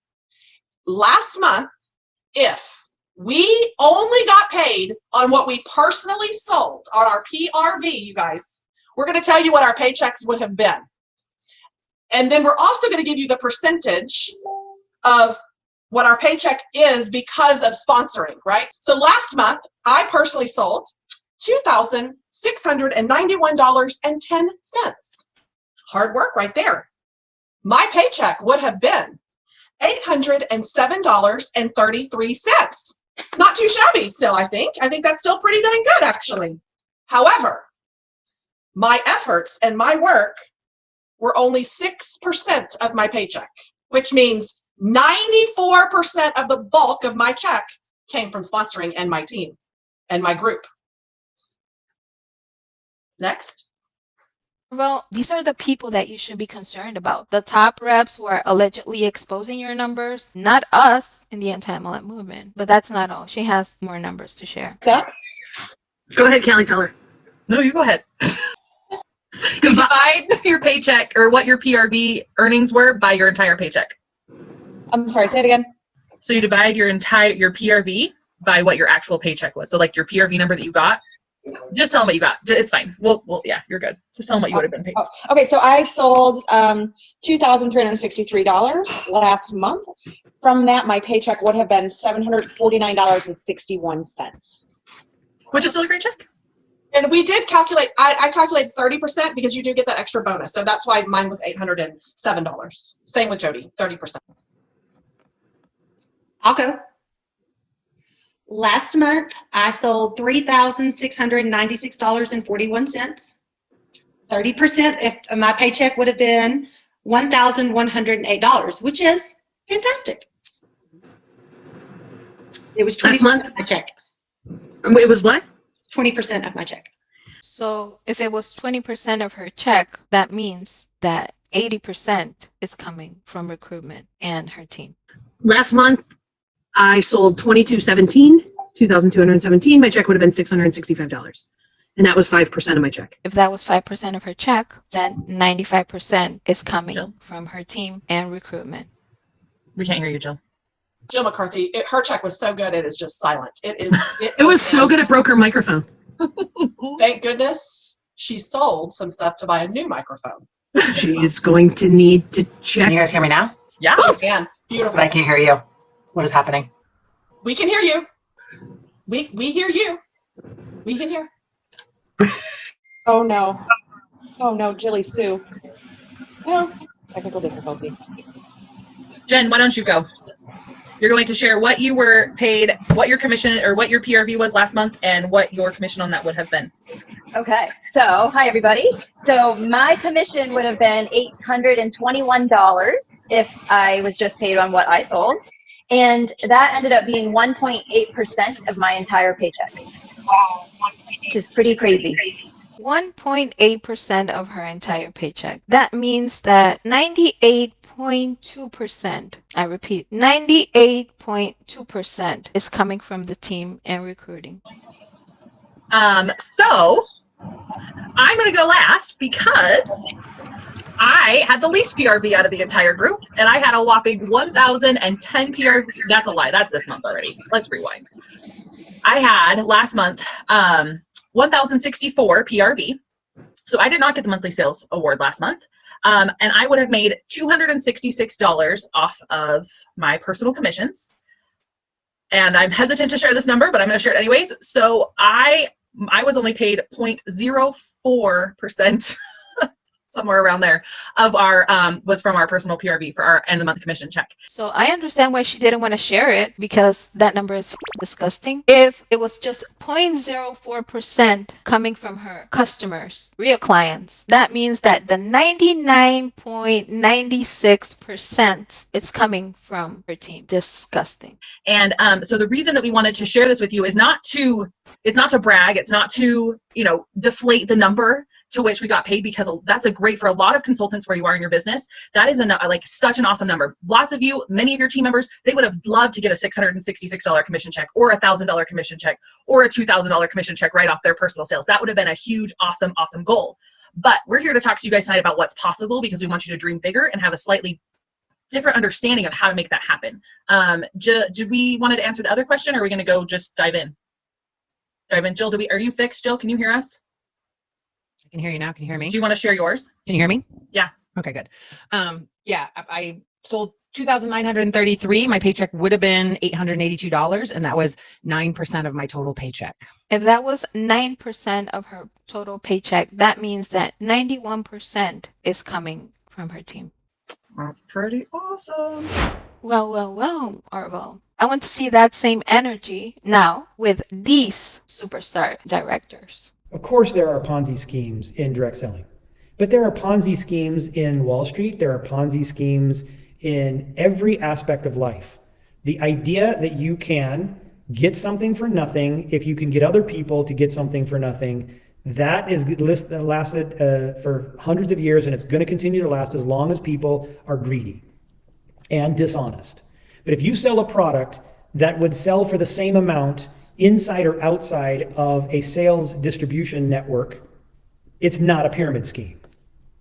last month, if we only got paid on what we personally sold on our PRV, you guys, we're going to tell you what our paychecks would have been. And then we're also going to give you the percentage of what our paycheck is because of sponsoring, right? So last month, I personally sold $2,691.10. Hard work right there. My paycheck would have been $807.33. Not too shabby still, I think. I think that's still pretty dang good, actually. However, my efforts and my work were only 6% of my paycheck, which means 94% of the bulk of my check came from sponsoring and my team and my group. Next. Well, these are the people that you should be concerned about. The top reps who are allegedly exposing your numbers, not us in the anti-mlm movement. But that's not all. She has more numbers to share. Go ahead, Kelly, tell her. No, you go ahead. Divide your paycheck or what your PRV earnings were by your entire paycheck. I'm sorry, say it again. So you divide your PRV by what your actual paycheck was. So like your PRV number that you got, just tell them what you got. It's fine. Well, yeah, you're good. Just tell them what you would have been paid. Oh, okay, so I sold $2,363 last month. From that, my paycheck would have been $749.61. Which is still a great check. And we did calculate, I calculated 30% because you do get that extra bonus. So that's why mine was $807. Same with Jody, 30%. I'll go. Last month, I sold $3,696.41. 30% if my paycheck would have been $1,108, which is fantastic. It was 20% Last month? of my check. It was what? 20% of my check. So if it was 20% of her check, that means that 80% is coming from recruitment and her team. Last month, I sold $2,217. My check would have been $665. And that was 5% of my check. If that was 5% of her check, then 95% is coming from her team and recruitment. We can't hear you, Jill. Jill McCarthy, her check was so good, it is just silent. It was so good it broke her microphone. Thank goodness she sold some stuff to buy a new microphone. She is going to need to check. Can you guys hear me now? Yeah. Man, beautiful. But I can't hear you. What is happening? We can hear you. We hear you. We can hear. Oh no. Oh no, Jilly Sue. No, technical difficulty. Jen, why don't you go? You're going to share what you were paid, what your commission or what your PRV was last month, and what your commission on that would have been. Okay, so hi everybody. So my commission would have been $821 if I was just paid on what I sold. And that ended up being 1.8% of my entire paycheck. Wow, which is pretty crazy. 1.8% of her entire paycheck. That means that 98.2%, I repeat, 98.2% is coming from the team and recruiting. So I'm going to go last because I had the least PRV out of the entire group, and I had a whopping 1,010 PRV. That's a lie. That's this month already. Let's rewind. I had last month 1,064 PRV. So I did not get the monthly sales award last month. And I would have made $266 off of my personal commissions. And I'm hesitant to share this number, but I'm going to share it anyways. So I was only paid 0.04%, somewhere around there, of our was from our personal PRV for our end of the month commission check. So I understand why she didn't want to share it, because that number is disgusting. If it was just 0.04% coming from her customers, real clients, that means that the 99.96% is coming from her team. Disgusting. And so the reason that we wanted to share this with you is it's not to brag, it's not to, deflate the number to which we got paid, because that's a great, for a lot of consultants where you are in your business, that is such an awesome number. Lots of you, many of your team members, they would have loved to get a $666 commission check or a $1,000 commission check or a $2,000 commission check right off their personal sales. That would have been a huge, awesome goal. But we're here to talk to you guys tonight about what's possible, because we want you to dream bigger and have a slightly different understanding of how to make that happen. Do we want to answer the other question, or are we going to go just dive in? Jill, are you fixed? Jill, can you hear us? I can hear you now. Can you hear me? Do you want to share yours? Can you hear me? Yeah. Okay, good. Yeah, I sold 2,933. My paycheck would have been $882, and that was 9% of my total paycheck. If that was 9% of her total paycheck, that means that 91% is coming from her team. That's pretty awesome. Well, Orville. I want to see that same energy now with these superstar directors. Of course, there are Ponzi schemes in direct selling, but there are Ponzi schemes in Wall Street. There are Ponzi schemes in every aspect of life. The idea that you can get something for nothing if you can get other people to get something for nothing, that is lasted for hundreds of years, and it's going to continue to last as long as people are greedy and dishonest. But if you sell a product that would sell for the same amount inside or outside of a sales distribution network, it's not a pyramid scheme.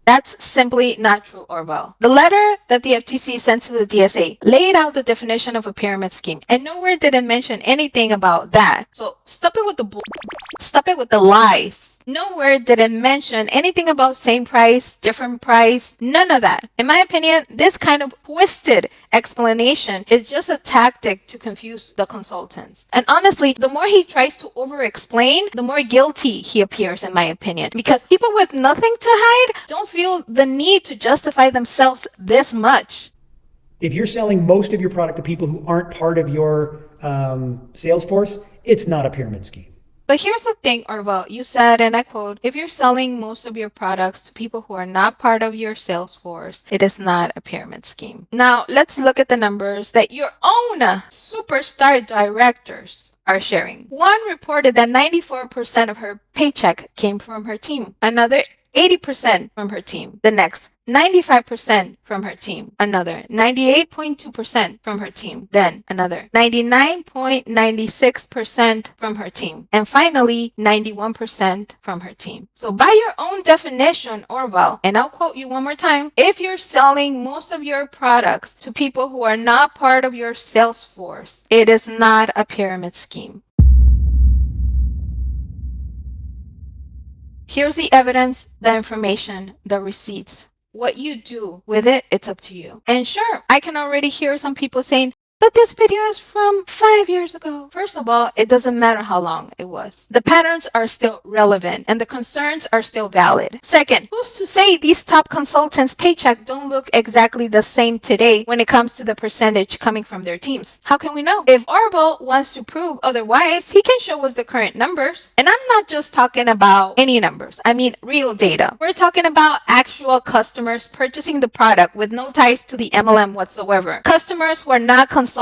That's simply not true, Orville. The letter that the FTC sent to the DSA laid out the definition of a pyramid scheme, and nowhere did it mention anything about that. So stop it with the stop it with the lies. Nowhere did it mention anything about same price, different price, none of that. In my opinion, this kind of twisted explanation is just a tactic to confuse the consultants. And honestly, the more he tries to over-explain, the more guilty he appears, in my opinion. Because people with nothing to hide don't feel the need to justify themselves this much. If you're selling most of your product to people who aren't part of your sales force, it's not a pyramid scheme. But here's the thing, Orville. You said, and I quote, if you're selling most of your products to people who are not part of your sales force, it is not a pyramid scheme. Now, let's look at the numbers that your own superstar directors are sharing. One reported that 94% of her paycheck came from her team. Another 80% from her team. The next 95% from her team, another 98.2% from her team, then another 99.96% from her team, and finally 91% from her team. So by your own definition, Orville, and I'll quote you one more time, if you're selling most of your products to people who are not part of your sales force, it is not a pyramid scheme. Here's the evidence, the information, the receipts. What you do with it, it's up to you. And sure, I can already hear some people saying, but this video is from 5 years ago. First of all, it doesn't matter how long it was. The patterns are still relevant and the concerns are still valid. Second, who's to say these top consultants' paycheck don't look exactly the same today when it comes to the percentage coming from their teams? How can we know? If Orville wants to prove otherwise, he can show us the current numbers. And I'm not just talking about any numbers. I mean real data. We're talking about actual customers purchasing the product with no ties to the MLM whatsoever. Customers who are not consultants,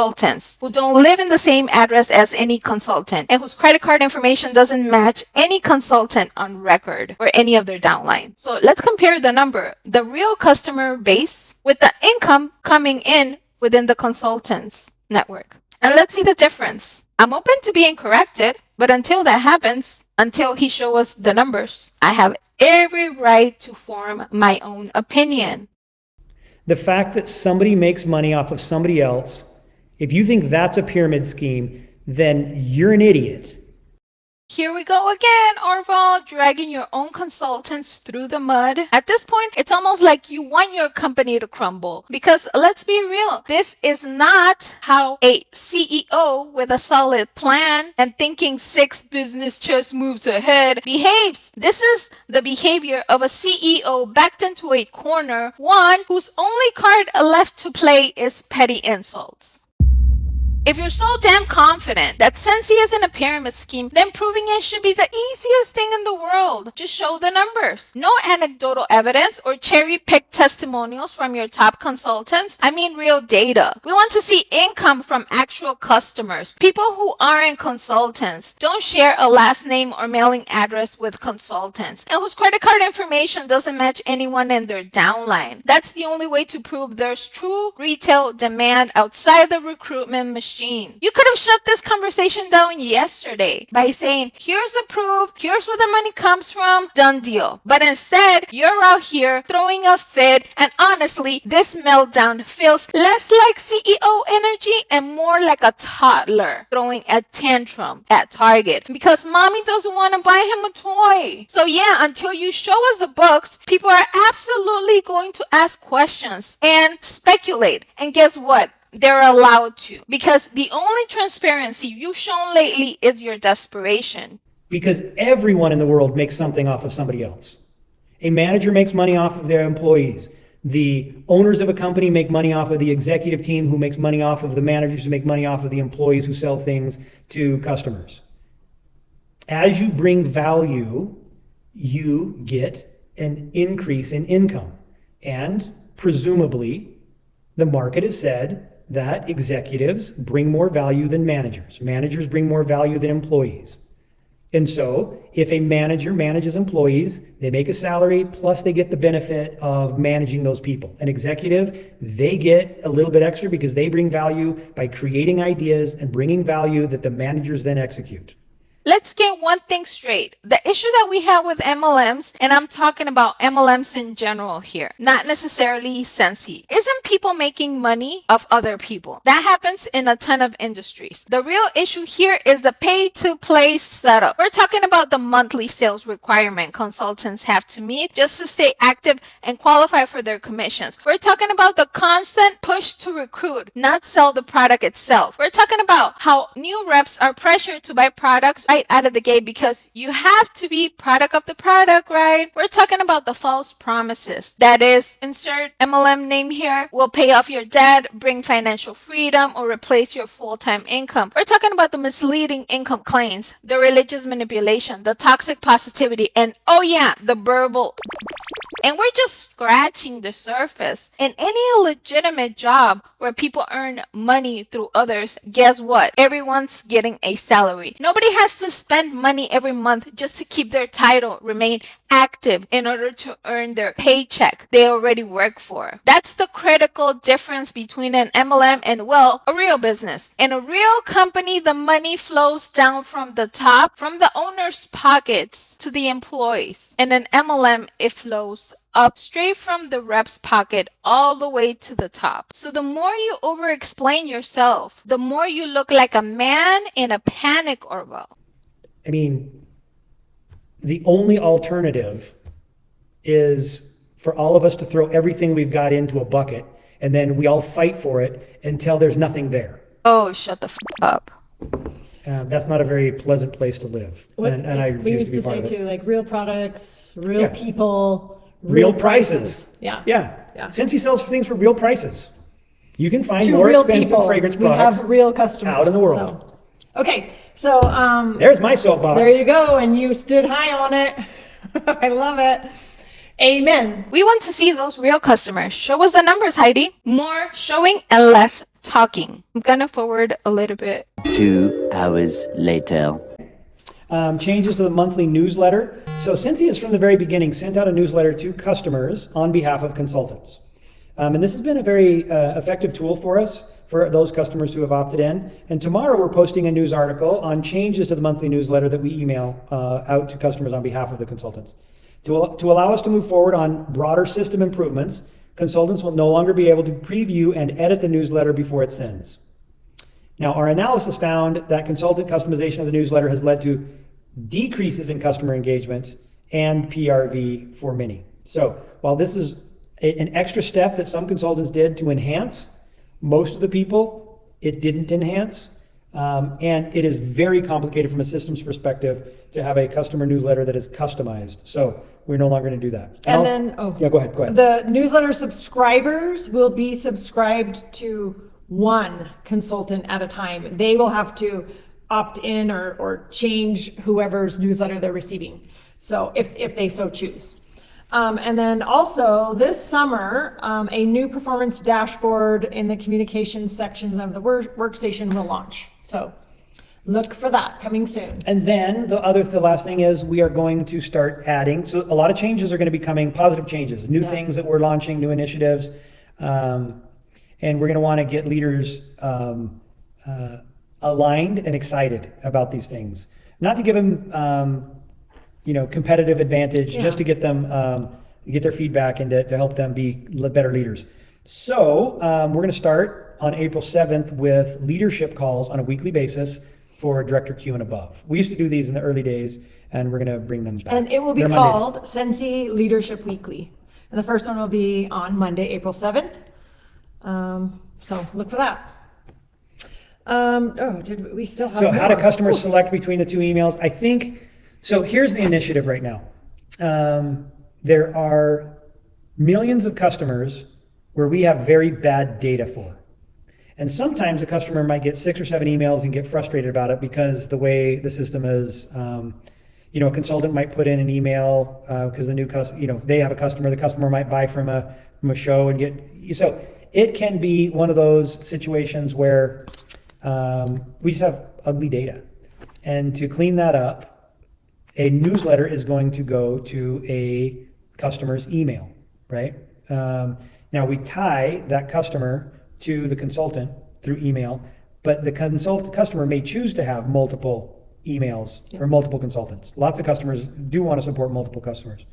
who don't live in the same address as any consultant, and whose credit card information doesn't match any consultant on record or any of their downline. So let's compare the number, the real customer base, with the income coming in within the consultants network. And let's see the difference. I'm open to being corrected, but until that happens, until he shows us the numbers, I have every right to form my own opinion. The fact that somebody makes money off of somebody else, if you think that's a pyramid scheme, then you're an idiot. Here we go again, Orville, dragging your own consultants through the mud. At this point, it's almost like you want your company to crumble. Because let's be real, this is not how a CEO with a solid plan and thinking 6 business chess moves ahead behaves. This is the behavior of a CEO backed into a corner, one whose only card left to play is petty insults. If you're so damn confident that Scentsy isn't a pyramid scheme, then proving it should be the easiest thing in the world. Just show the numbers. No anecdotal evidence or cherry-picked testimonials from your top consultants. I mean real data. We want to see income from actual customers. People who aren't consultants. Don't share a last name or mailing address with consultants, and whose credit card information doesn't match anyone in their downline. That's the only way to prove there's true retail demand outside the recruitment machine. You could have shut this conversation down yesterday by saying, here's the proof, here's where the money comes from, done deal. But instead, you're out here throwing a fit, and honestly, this meltdown feels less like CEO energy and more like a toddler throwing a tantrum at Target because mommy doesn't want to buy him a toy. So yeah, until you show us the books, people are absolutely going to ask questions and speculate. And guess what? They're allowed to, because the only transparency you've shown lately is your desperation. Because everyone in the world makes something off of somebody else. A manager makes money off of their employees. The owners of a company make money off of the executive team, who makes money off of the managers, who make money off of the employees who sell things to customers. As you bring value, you get an increase in income. And presumably, the market has said that executives bring more value than managers. Managers bring more value than employees. And so if a manager manages employees, they make a salary, plus they get the benefit of managing those people. An executive, they get a little bit extra because they bring value by creating ideas and bringing value that the managers then execute. Let's get one thing straight. The issue that we have with MLMs, and I'm talking about MLMs in general here, not necessarily Scentsy, isn't people making money off other people. That happens in a ton of industries. The real issue here is the pay-to-play setup. We're talking about the monthly sales requirement consultants have to meet just to stay active and qualify for their commissions. We're talking about the constant push to recruit, not sell the product itself. We're talking about how new reps are pressured to buy products right out of the gate because you have to be product of the product, right? We're talking about the false promises. That is, insert MLM name here, will pay off your debt, bring financial freedom, or replace your full-time income. We're talking about the misleading income claims, the religious manipulation, the toxic positivity, and oh yeah, the verbal. And we're just scratching the surface. In any legitimate job where people earn money through others, guess what? Everyone's getting a salary. Nobody has to spend money every month just to keep their title, remain active in order to earn their paycheck they already work for. That's the critical difference between an MLM and, well, a real business. In a real company, the money flows down from the top, from the owner's pockets to the employees. In an MLM, it flows up straight from the rep's pocket all the way to the top. So the more you over-explain yourself, the more you look like a man in a panic, Orville. I mean, the only alternative is for all of us to throw everything we've got into a bucket, and then we all fight for it until there's nothing there. Oh, shut the up. That's not a very pleasant place to live. And I we refuse used to be to part say of it. too, like real products, real Yeah. people, Real prices. Yeah. Yeah. Yeah. Scentsy sells things for real prices. You can find To more real expensive people. fragrance We products have real customers out in the world. So. Okay, so There's my soapbox. there you go, and you stood high on it. I love it. Amen. We want to see those real customers. Show us the numbers, Heidi. More showing and less talking. I'm gonna forward a little bit. 2 hours later. Changes to the monthly newsletter. So Scentsy has from the very beginning sent out a newsletter to customers on behalf of consultants. And this has been a very effective tool for us, for those customers who have opted in. And tomorrow we're posting a news article on changes to the monthly newsletter that we email out to customers on behalf of the consultants. To allow us to move forward on broader system improvements, consultants will no longer be able to preview and edit the newsletter before it sends. Now, our analysis found that consultant customization of the newsletter has led to decreases in customer engagement and PRV for many. So while this is an extra step that some consultants did to enhance, most of the people it didn't enhance. And it is very complicated from a systems perspective to have a customer newsletter that is customized. So we're no longer going to do that. Yeah, go ahead. The newsletter subscribers will be subscribed to one consultant at a time. They will have to opt in or change whoever's newsletter they're receiving. So if they so choose. And then also this summer, a new performance dashboard in the communications sections of the workstation will launch. So look for that coming soon. And then the last thing is we are going to start adding, so a lot of changes are going to be coming, positive changes, new things that we're launching, new initiatives. And we're going to want to get leaders aligned and excited about these things. Not to give them, competitive advantage, just to get them, get their feedback and to help them be better leaders. So we're going to start on April 7th with leadership calls on a weekly basis for Director Q and above. We used to do these in the early days, and we're going to bring them back. And it will be They're called Mondays. Scentsy Leadership Weekly. And the first one will be on Monday, April 7th. So look for that. Did we still have So how do more? customers select between the two emails? I think, so here's the initiative right now. There are millions of customers where we have very bad data for. And sometimes a customer might get 6 or 7 emails and get frustrated about it because the way the system is, a consultant might put in an email because the new customer, they have a customer, the customer might buy from a show and so it can be one of those situations where we just have ugly data. And to clean that up, a newsletter is going to go to a customer's email, right? Now we tie that customer to the consultant through email, but the customer may choose to have multiple emails or multiple consultants. Lots of customers do want to support multiple customers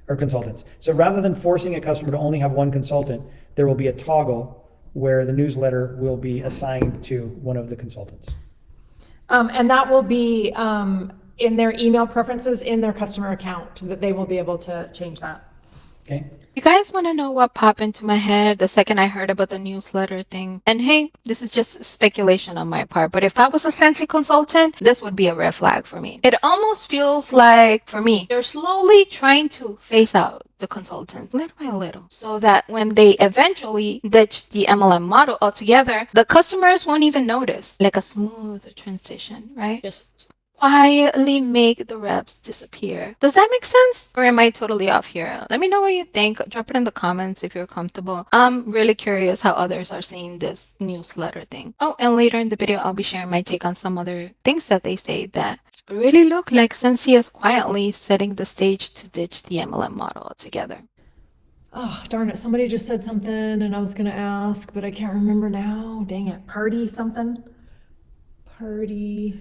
or consultants. So rather than forcing a customer to only have one consultant, there will be a toggle where the newsletter will be assigned to one of the consultants. And that will be in their email preferences in their customer account, that they will be able to change that. Okay. You guys want to know what popped into my head the second I heard about the newsletter thing? And hey, this is just speculation on my part, but if I was a Scentsy consultant, this would be a red flag for me. It almost feels like, for me, they're slowly trying to phase out the consultants little by little so that when they eventually ditch the MLM model altogether, the customers won't even notice. Like a smooth transition, right? Just quietly make the reps disappear. Does that make sense? Or am I totally off here? Let me know what you think. Drop it in the comments if you're comfortable. I'm really curious how others are seeing this newsletter thing. Oh, and later in the video, I'll be sharing my take on some other things that they say that really look like Scentsy is quietly setting the stage to ditch the MLM model altogether. Oh, darn it. Somebody just said something and I was going to ask, but I can't remember now. Dang it. Party something? Party.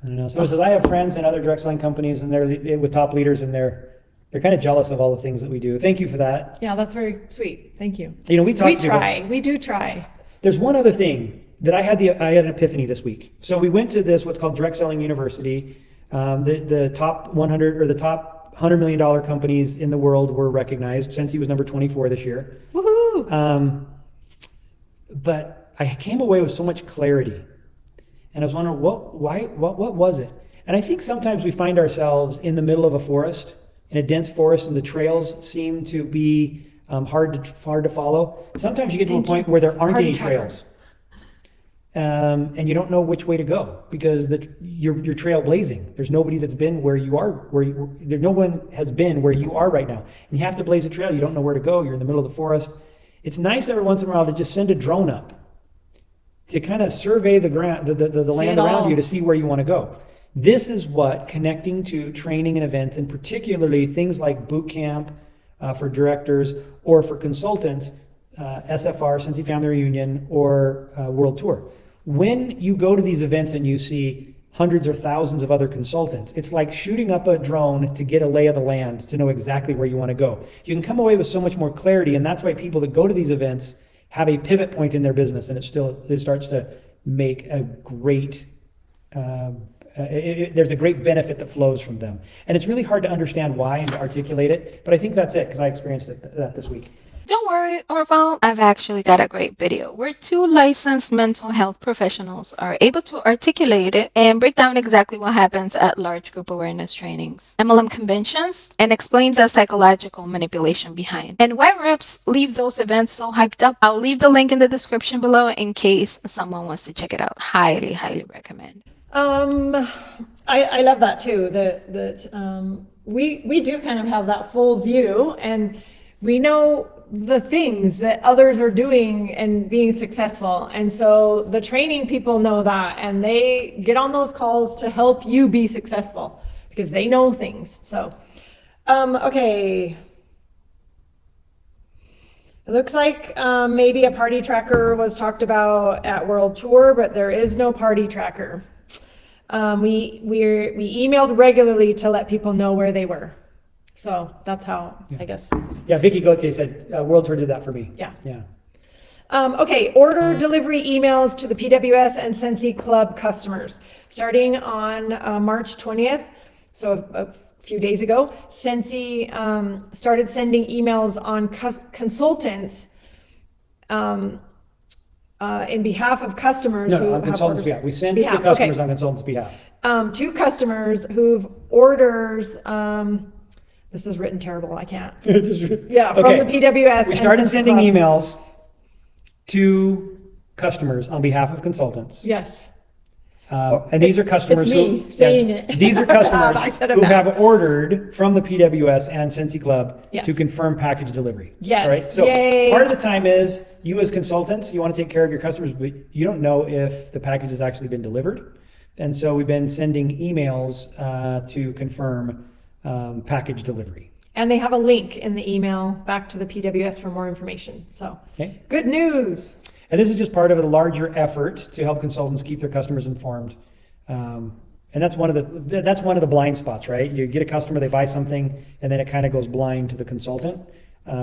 I don't know. So I have friends in other direct selling companies, and they're with top leaders, and they're kind of jealous of all the things that we do. Thank you for that. Yeah, that's very sweet. Thank you. We try. We do try. There's one other thing that I had an epiphany this week. So we went to what's called Direct Selling University. The top 100 or the top $100 million companies in the world were recognized. Scentsy was number 24 this year. Woohoo! But I came away with so much clarity. And I was wondering, what was it? And I think sometimes we find ourselves in the middle of a forest, in a dense forest, and the trails seem to be hard to follow. Sometimes you get to a point where there aren't any trails. And you don't know which way to go because you're trailblazing. There's nobody that's been where you are, no one has been where you are right now. And you have to blaze a trail. You don't know where to go. You're in the middle of the forest. It's nice every once in a while to just send a drone up to kind of survey the ground, the land around you to see where you want to go. This is what connecting to training and events, and particularly things like boot camp for directors or for consultants, SFR, Scentsy Family Reunion, or World Tour. When you go to these events and you see hundreds or thousands of other consultants, it's like shooting up a drone to get a lay of the land to know exactly where you want to go. You can come away with so much more clarity, and that's why people that go to these events have a pivot point in their business, and it starts to make a great, there's a great benefit that flows from them. And it's really hard to understand why and to articulate it, but I think that's it because I experienced that this week. Don't worry, Orville. I've actually got a great video where 2 licensed mental health professionals are able to articulate it and break down exactly what happens at large group awareness trainings, MLM conventions, and explain the psychological manipulation behind and why reps leave those events so hyped up. I'll leave the link in the description below in case someone wants to check it out. Highly, highly recommend. I love that too. We do kind of have that full view, and we know the things that others are doing and being successful. And so the training people know that, and they get on those calls to help you be successful because they know things. So, okay. It looks like maybe a party tracker was talked about at World Tour, but there is no party tracker. We emailed regularly to let people know where they were. So that's how, I guess. Yeah, Vicky Gauthier said World Tour did that for me. Yeah. Yeah. Okay, order delivery emails to the PWS and Scentsy Club customers. Starting on March 20th, so a few days ago, Scentsy started sending emails on consultants in behalf of customers who on consultants' behalf. We send to customers on consultants' behalf. To customers whose orders This is written terrible. I can't. Just- Yeah, from Okay. the PWS. We and started Scentsy sending Club. emails to customers on behalf of consultants. Yes. And these are customers It's me who saying it. These are customers I said it who back. have ordered from the PWS and Scentsy Club Yes. to confirm package delivery. Yes. Right. So Yay. part of the time is you as consultants, you want to take care of your customers, but you don't know if the package has actually been delivered. And so we've been sending emails to confirm package delivery. And they have a link in the email back to the PWS for more information. So Okay. good news. And this is just part of a larger effort to help consultants keep their customers informed. And that's one of the blind spots, right? You get a customer, they buy something, and then it kind of goes blind to the consultant.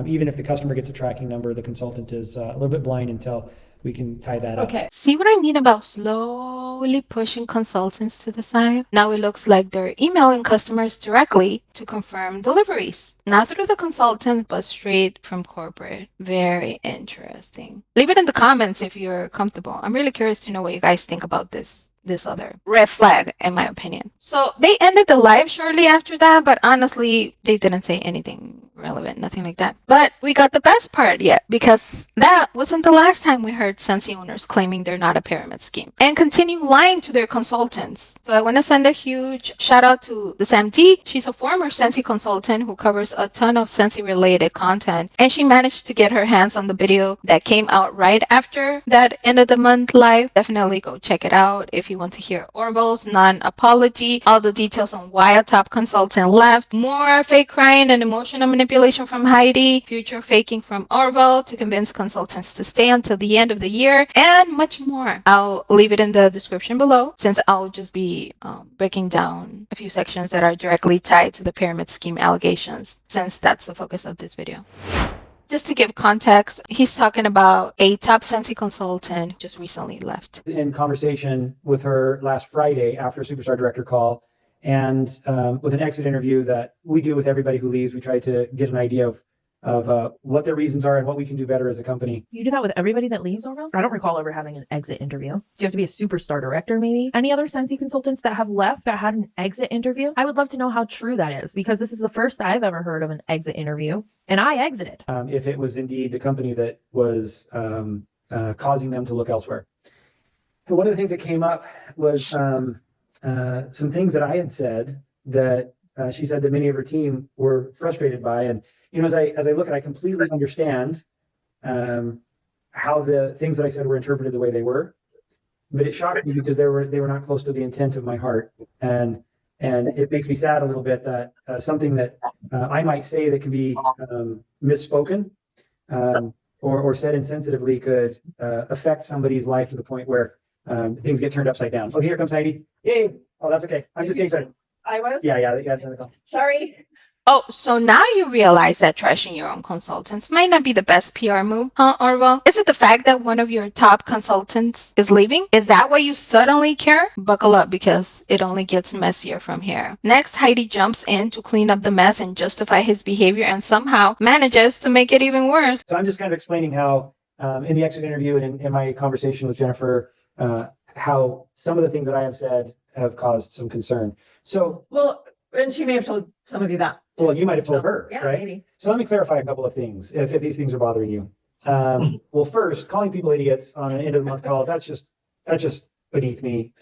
Even if the customer gets a tracking number, the consultant is a little bit blind until we can tie that up. Okay. See what I mean about slowly pushing consultants to the side? Now it looks like they're emailing customers directly to confirm deliveries. Not through the consultant, but straight from corporate. Very interesting. Leave it in the comments if you're comfortable. I'm really curious to know what you guys think about this other red flag, in my opinion. So they ended the live shortly after that, but honestly, they didn't say anything relevant, nothing like that. But we got the best part yet, because that wasn't the last time we heard Scentsy owners claiming they're not a pyramid scheme and continue lying to their consultants. So I want to send a huge shout out to the Sam D. She's a former Scentsy consultant who covers a ton of Scentsy related content, and she managed to get her hands on the video that came out right after that end of the month live. Definitely go check it out if you want to hear Orville's non-apology, all the details on why a top consultant left, more fake crying and emotional manipulation from Heidi, future faking from Orville to convince consultants to stay until the end of the year, and much more. I'll leave it in the description below, since I'll just be breaking down a few sections that are directly tied to the pyramid scheme allegations, since that's the focus of this video. Just to give context, he's talking about a top Scentsy consultant who just recently left. In conversation with her last Friday after a Superstar Director call, and with an exit interview that we do with everybody who leaves, we try to get an idea of what their reasons are and what we can do better as a company. You do that with everybody that leaves, Orville? I don't recall ever having an exit interview. Do you have to be a superstar director, maybe? Any other Scentsy consultants that have left that had an exit interview? I would love to know how true that is, because this is the first I've ever heard of an exit interview, and I exited. If it was indeed the company that was causing them to look elsewhere. And one of the things that came up was some things that I had said that she said that many of her team were frustrated by. And you know, as I look at, I completely understand how the things that I said were interpreted the way they were, but it shocked me because they were not close to the intent of my heart, and it makes me sad a little bit that something that I might say that can be misspoken or said insensitively could affect somebody's life to the point where things get turned upside down. Oh, here comes Heidi! Yay! Oh, that's okay. I'm just getting started. I was? Yeah. Sorry. Oh, so now you realize that trashing your own consultants might not be the best PR move, huh, Orville? Is it the fact that one of your top consultants is leaving? Is that why you suddenly care? Buckle up, because it only gets messier from here. Next, Heidi jumps in to clean up the mess and justify his behavior, and somehow manages to make it even worse. So I'm just kind of explaining how in the exit interview and in my conversation with Jennifer, how some of the things that I have said have caused some concern. So, Well, and she may have told some of you that. well, you might have told her, Yeah, right? maybe. So let me clarify a couple of things if these things are bothering you. Well, first, calling people idiots on an end of the month call, that's just beneath me.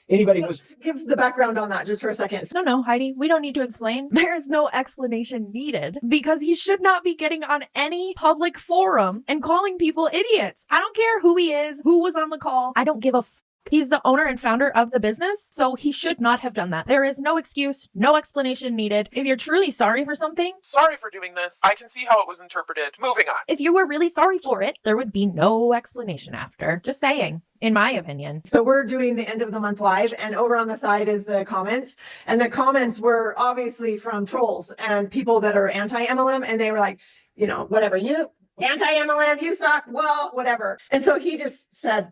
Anybody who's Let's give the background on that just for a second. No, Heidi, we don't need to explain. There is no explanation needed, because he should not be getting on any public forum and calling people idiots. I don't care who he is, who was on the call. I don't give a f. He's the owner and founder of the business, so he should not have done that. There is no excuse, no explanation needed. If you're truly sorry for something, Sorry for doing this. I can see how it was interpreted. Moving on. if you were really sorry for it, there would be no explanation after. Just saying, in my opinion. So we're doing the end of the month live, and over on the side is the comments. And the comments were obviously from trolls and people that are anti-MLM, and they were like, you know, whatever, you anti-MLM, you suck, well, whatever. And so he just said,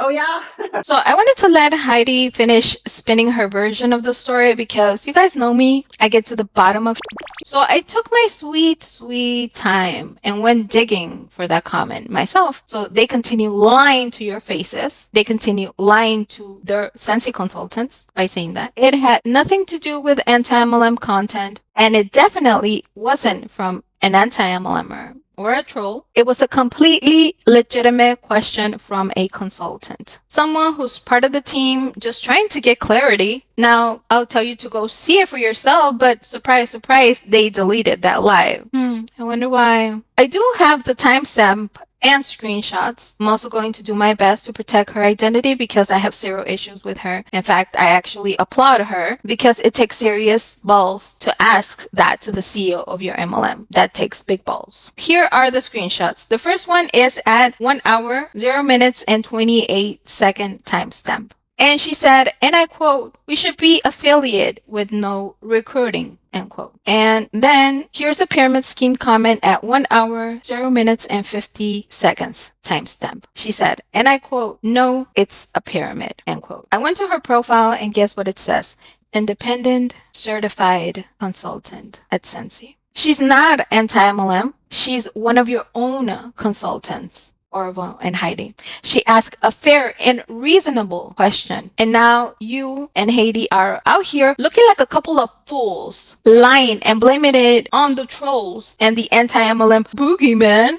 Oh yeah. So I wanted to let Heidi finish spinning her version of the story because you guys know me. I get to the bottom of So I took my sweet time and went digging for that comment myself. So they continue lying to your faces. They continue lying to their Scentsy consultants by saying that it had nothing to do with anti-MLM content, and it definitely wasn't from an anti-MLMer or a troll. It was a completely legitimate question from a consultant. Someone who's part of the team just trying to get clarity. Now, I'll tell you to go see it for yourself, but surprise, surprise, they deleted that live. I wonder why. I do have the timestamp and screenshots. I'm also going to do my best to protect her identity because I have zero issues with her. In fact, I actually applaud her because it takes serious balls to ask that to the CEO of your MLM. That takes big balls. Here are the screenshots. The first one is at 1 hour, 0 minutes, and 28 second timestamp. And she said, and I quote, "We should be affiliate with no recruiting," end quote. And then here's a pyramid scheme comment at 1 hour, 0 minutes, and 50 seconds timestamp. She said, and I quote, "No, it's a pyramid," end quote. I went to her profile and guess what it says? Independent certified consultant at Scentsy. She's not anti-MLM. She's one of your own consultants. Orville and Heidi. She asked a fair and reasonable question. And now you and Heidi are out here looking like a couple of fools, lying and blaming it on the trolls and the anti-MLM boogeyman.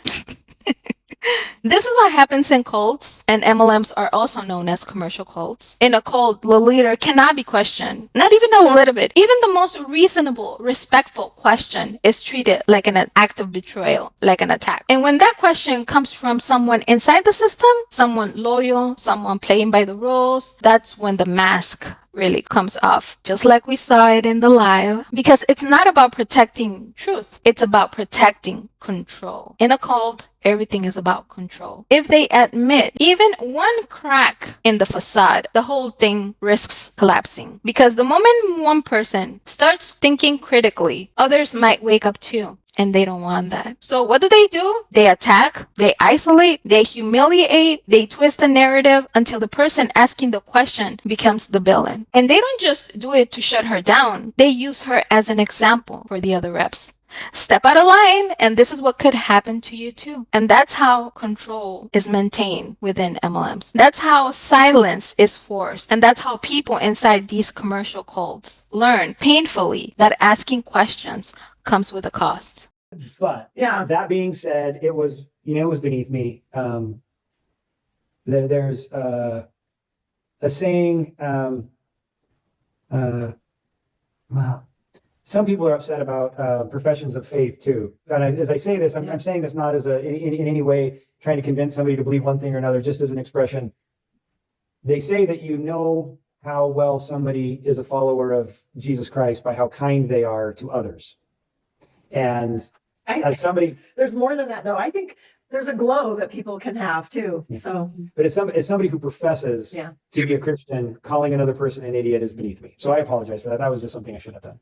This is what happens in cults, and MLMs are also known as commercial cults. In a cult, the leader cannot be questioned, not even a little bit. Even the most reasonable, respectful question is treated like an act of betrayal, like an attack. And when that question comes from someone inside the system, someone loyal, someone playing by the rules, that's when the mask really comes off, just like we saw it in the live. Because it's not about protecting truth, it's about protecting control. In a cult, everything is about control. If they admit even one crack in the facade, the whole thing risks collapsing. Because the moment one person starts thinking critically, others might wake up too. And they don't want that. So what do? They attack, they isolate, they humiliate, they twist the narrative until the person asking the question becomes the villain. And they don't just do it to shut her down. They use her as an example for the other reps. Step out of line, and this is what could happen to you too. And that's how control is maintained within MLMs. That's how silence is forced. And that's how people inside these commercial cults learn painfully that asking questions comes with a cost. But yeah, that being said, it was beneath me. There's a saying, well, some people are upset about professions of faith too. And as I say this, I'm saying this not as in any way trying to convince somebody to believe one thing or another, just as an expression. They say that you know how well somebody is a follower of Jesus Christ by how kind they are to others. And as somebody, there's more than that though. I think there's a glow that people can have too. Yeah. So, but as somebody who professes to be a Christian, calling another person an idiot is beneath me. So I apologize for that. That was just something I should have done.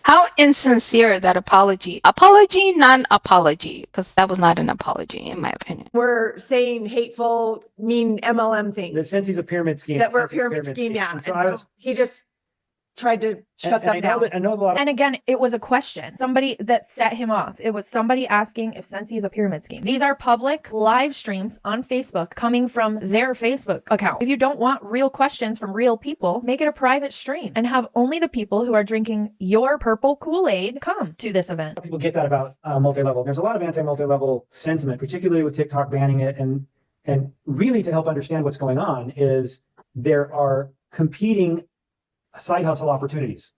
How insincere that apology. Apology, non-apology, because that was not an apology in my opinion. We're saying hateful, mean MLM things. The Scentsy's a pyramid scheme. That we're a pyramid scheme, yeah. And so he just tried to shut them down. And again, it was a question. Somebody that set him off. It was somebody asking if Scentsy is a pyramid scheme. These are public live streams on Facebook coming from their Facebook account. If you don't want real questions from real people, make it a private stream and have only the people who are drinking your purple Kool-Aid come to this event. People get that about multi-level. There's a lot of anti-multi-level sentiment, particularly with TikTok banning it. And really to help understand what's going on is there are competing side hustle opportunities,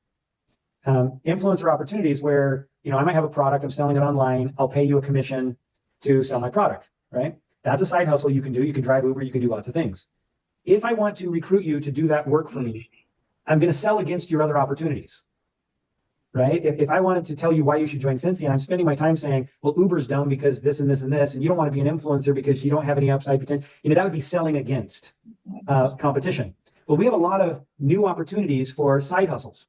influencer opportunities where, I might have a product, I'm selling it online, I'll pay you a commission to sell my product, right? That's a side hustle you can do. You can drive Uber, you can do lots of things. If I want to recruit you to do that work for me, I'm going to sell against your other opportunities, right? If I wanted to tell you why you should join Scentsy and I'm spending my time saying, well, Uber's dumb because this and this and this, and you don't want to be an influencer because you don't have any upside potential, that would be selling against competition. Well, we have a lot of new opportunities for side hustles.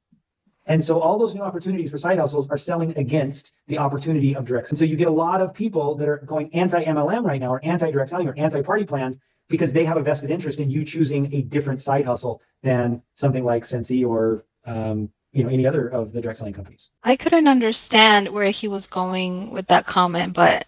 And so all those new opportunities for side hustles are selling against the opportunity of direct. And so you get a lot of people that are going anti-MLM right now or anti-direct selling or anti-party plan because they have a vested interest in you choosing a different side hustle than something like Scentsy or any other of the direct selling companies. I couldn't understand where he was going with that comment, but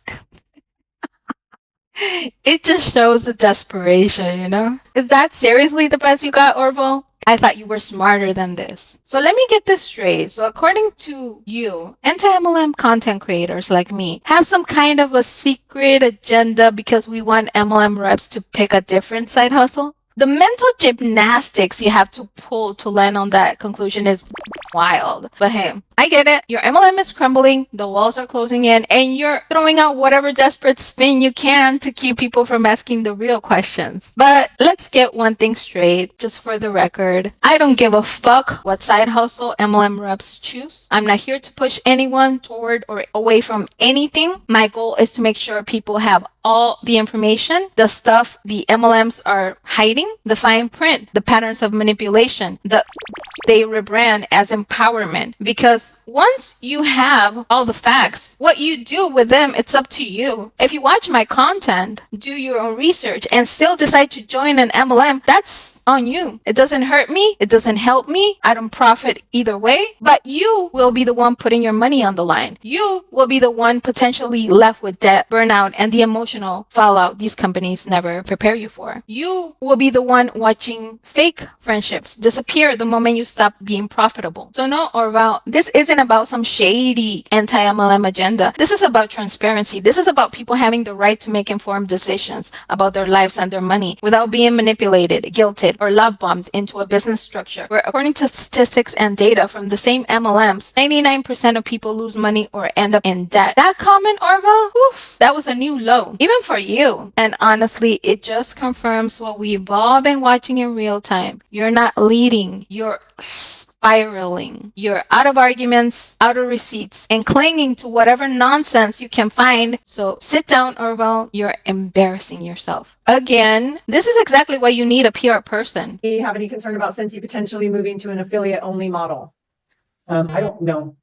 it just shows the desperation, you know? Is that seriously the best you got, Orville? I thought you were smarter than this. So let me get this straight. So according to you, anti-MLM content creators like me have some kind of a secret agenda because we want MLM reps to pick a different side hustle? The mental gymnastics you have to pull to land on that conclusion is wild. But hey, I get it. Your MLM is crumbling, the walls are closing in, and you're throwing out whatever desperate spin you can to keep people from asking the real questions. But let's get one thing straight, just for the record. I don't give a fuck what side hustle MLM reps choose. I'm not here to push anyone toward or away from anything. My goal is to make sure people have all the information, the stuff the MLMs are hiding, the fine print, the patterns of manipulation, they rebrand as empowerment. Because once you have all the facts, what you do with them, it's up to you. If you watch my content, do your own research, and still decide to join an MLM, that's on you. It doesn't hurt me. It doesn't help me. I don't profit either way, but you will be the one putting your money on the line. You will be the one potentially left with debt, burnout, and the emotional fallout these companies never prepare you for. You will be the one watching fake friendships disappear the moment you stop being profitable. So no, Orville, this isn't about some shady anti-MLM agenda. This is about transparency. This is about people having the right to make informed decisions about their lives and their money without being manipulated, guilted, or love bombed into a business structure where, according to statistics and data from the same MLMs, 99% of people lose money or end up in debt. That comment, Orville, oof, that was a new low, even for you. And honestly, it just confirms what we've all been watching in real time. You're not leading, you're spiraling. You're out of arguments, out of receipts, and clinging to whatever nonsense you can find. So sit down, Orville. You're embarrassing yourself. Again, this is exactly why you need a PR person. Do you have any concern about Scentsy potentially moving to an affiliate-only model? I don't know.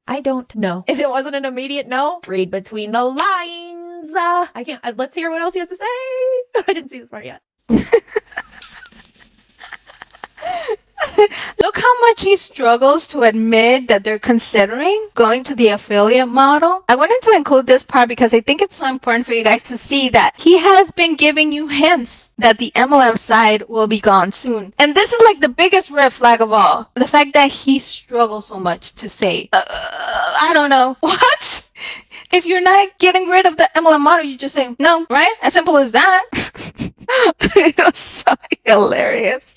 I don't know. If it wasn't an immediate no, read between the lines. I can't. Let's hear what else he has to say. I didn't see this part yet. Look how much he struggles to admit that they're considering going to the affiliate model. I wanted to include this part because I think it's so important for you guys to see that he has been giving you hints that the MLM side will be gone soon. And this is like the biggest red flag of all. The fact that he struggles so much to say, I don't know. What? If you're not getting rid of the MLM model, you just say no, right? As simple as that. It was so hilarious.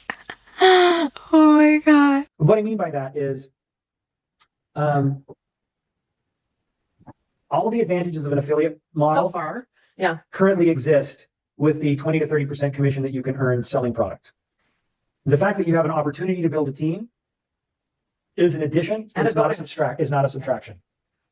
Oh my God. What I mean by that is all the advantages of an affiliate model So far, yeah. currently exist with the 20 to 30% commission that you can earn selling product. The fact that you have an opportunity to build a team is an addition, and it's not a subtraction.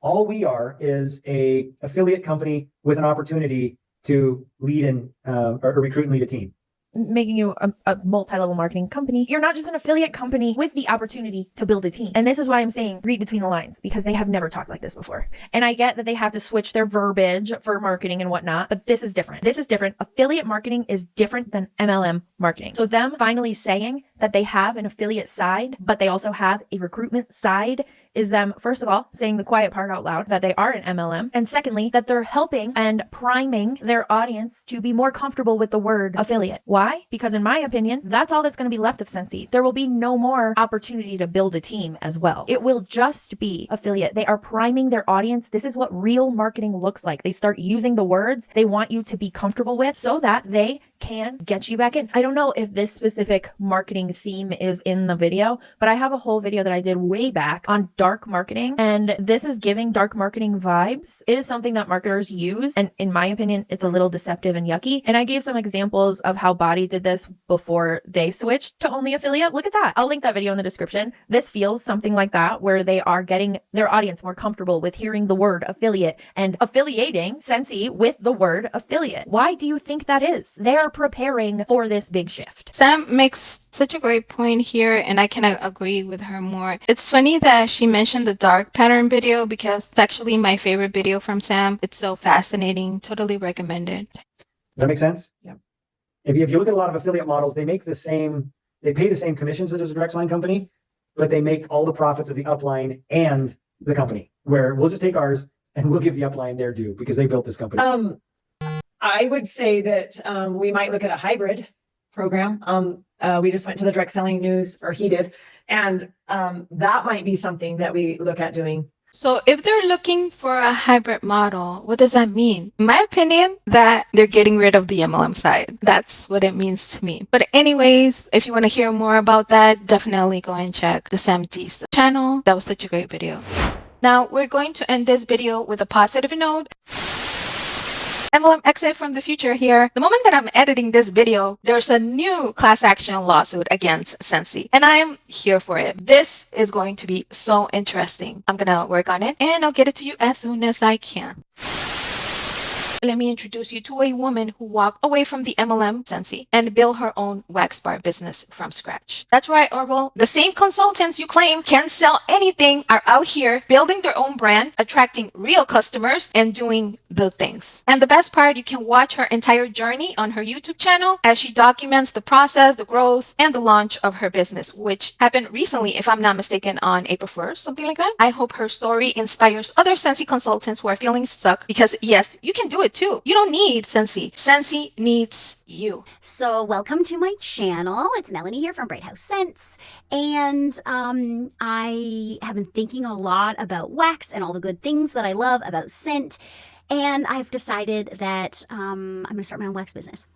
All we are is a affiliate company with an opportunity to lead and or recruit and lead a team. Making you a multi-level marketing company. You're not just an affiliate company with the opportunity to build a team. And this is why I'm saying read between the lines, because they have never talked like this before. And I get that they have to switch their verbiage for marketing and whatnot, but this is different. This is different. Affiliate marketing is different than MLM marketing. So them finally saying that they have an affiliate side, but they also have a recruitment side, is them, first of all, saying the quiet part out loud, that they are an MLM. And secondly, that they're helping and priming their audience to be more comfortable with the word affiliate. Why? Because in my opinion, that's all that's going to be left of Scentsy. There will be no more opportunity to build a team as well. It will just be affiliate. They are priming their audience. This is what real marketing looks like. They start using the words they want you to be comfortable with so that they can get you back in. I don't know if this specific marketing theme is in the video, but I have a whole video that I did way back on dark marketing, and this is giving dark marketing vibes. It is something that marketers use, and in my opinion, it's a little deceptive and yucky. And I gave some examples of how Body did this before they switched to only affiliate. Look at that. I'll link that video in the description. This feels something like that, where they are getting their audience more comfortable with hearing the word affiliate and affiliating Scentsy with the word affiliate. Why do you think that is? They're preparing for this big shift. Sam makes such a great point here, and I can agree with her more. It's funny that she mentioned the dark pattern video because it's actually my favorite video from Sam. It's so fascinating. Totally recommended. Does that make sense? Yeah. If you look at a lot of affiliate models, they pay the same commissions as a direct line company, but they make all the profits of the upline and the company, where we'll just take ours and we'll give the upline their due because they built this company. I would say that we might look at a hybrid program. We just went to the direct selling news, or he did, and that might be something that we look at doing. So if they're looking for a hybrid model, what does that mean? In my opinion, that they're getting rid of the MLM side. That's what it means to me. But anyways, if you want to hear more about that, definitely go and check the Scentsy channel. That was such a great video. Now we're going to end this video with a positive note. MLM exit from the future here. The moment that I'm editing this video, there's a new class action lawsuit against Scentsy, and I'm here for it. This is going to be so interesting. I'm gonna work on it and I'll get it to you as soon as I can. Let me introduce you to a woman who walked away from the MLM Scentsy and built her own wax bar business from scratch. That's right, Orville. The same consultants you claim can sell anything are out here building their own brand, attracting real customers, and doing the things. And the best part, you can watch her entire journey on her YouTube channel as she documents the process, the growth, and the launch of her business, which happened recently, if I'm not mistaken, on April 1st, something like that. I hope her story inspires other Scentsy consultants who are feeling stuck, because yes, you can do it too. You don't need Scentsy. Scentsy needs you. So welcome to my channel. It's Melanie here from Bright House Scents, and I have been thinking a lot about wax and all the good things that I love about scent, and I've decided that I'm going to start my own wax business.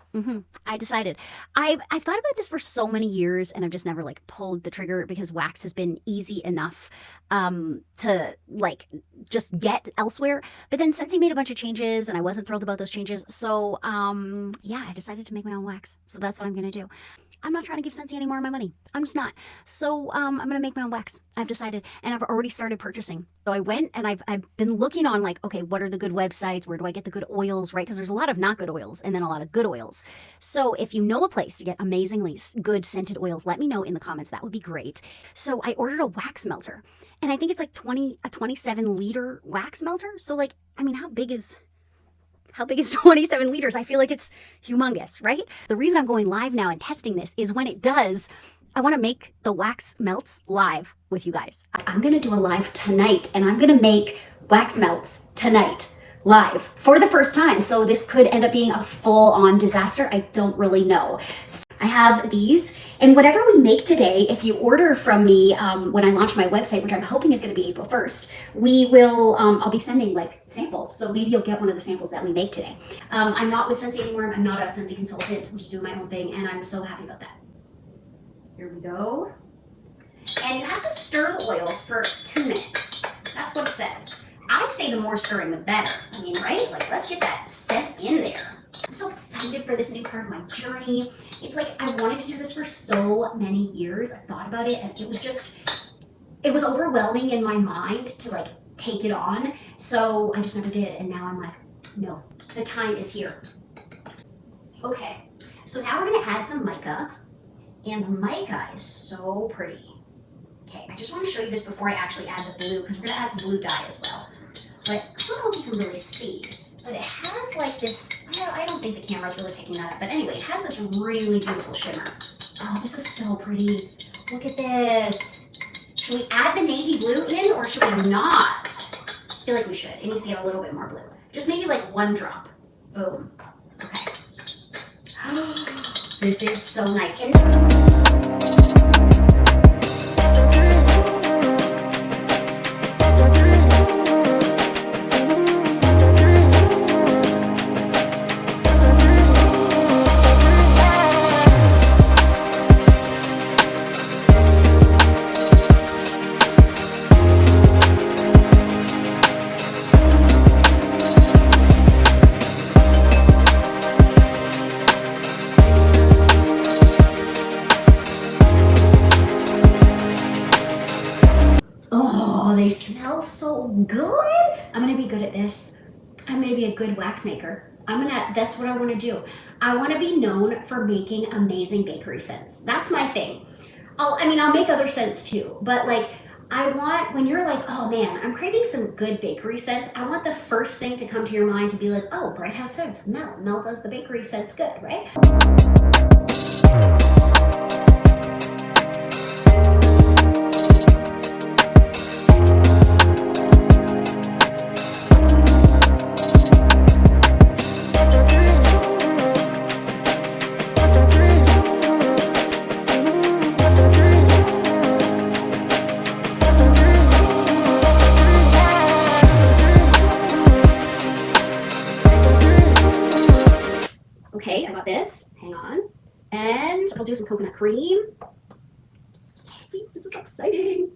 I decided. I've thought about this for so many years, and I've just never like pulled the trigger because wax has been easy enough to like just get elsewhere. But then Scentsy made a bunch of changes, and I wasn't thrilled about those changes. So yeah, I decided to make my own wax. So that's what I'm going to do. I'm not trying to give Scentsy any more of my money. I'm just not. So I'm going to make my own wax. I've decided, and I've already started purchasing. So I went and I've been looking on like, okay, what are the good websites? Where do I get the good oils, right? Because there's a lot of not good oils and then a lot of good oils. So if you know a place to get amazingly good scented oils, let me know in the comments. That would be great. So I ordered a wax melter, and I think it's like a 27 liter wax melter. So like, I mean, how big is 27 liters? I feel like it's humongous, right? The reason I'm going live now and testing this is when it does, I want to make the wax melts live with you guys. I'm going to do a live tonight, and I'm going to make wax melts tonight live for the first time. So this could end up being a full-on disaster. I don't really know. So I have these, and whatever we make today, if you order from me when I launch my website, which I'm hoping is going to be April 1st, we will, I'll be sending like samples. So maybe you'll get one of the samples that we make today. I'm not with Scentsy anymore. I'm not a Scentsy consultant. I'm just doing my own thing, and I'm so happy about that. Here we go. And you have to stir the oils for 2 minutes. That's what it says. I'd say the more stirring, the better. I mean, right? Like, let's get that set in there. I'm so excited for this new part of my journey. It's like I wanted to do this for so many years. I thought about it, and it was overwhelming in my mind to like take it on. So I just never did. And now I'm like, no, the time is here. Okay, so now we're gonna add some mica, and the mica is so pretty. Okay, I just want to show you this before I actually add the blue, because we're gonna add some blue dye as well. But I don't know if you can really see, but it has like this, I don't think the camera's really picking that up, but anyway, it has this really beautiful shimmer. Oh, this is so pretty. Look at this. Should we add the navy blue in, or should we not? I feel like we should. It needs to get a little bit more blue. Just maybe like 1 drop. Boom. Okay. This is so nice. They smell so good. I'm gonna be good at this. I'm gonna be a good wax maker. That's what I wanna do. I wanna be known for making amazing bakery scents. That's my thing. I'll make other scents too, but like, I want, when you're like, oh man, I'm craving some good bakery scents, I want the first thing to come to your mind to be like, oh, Bright House Scents, Mel. Mel does the bakery scents good, right? Okay, I got this. Hang on. And I'll do some coconut cream. Yay, this is exciting.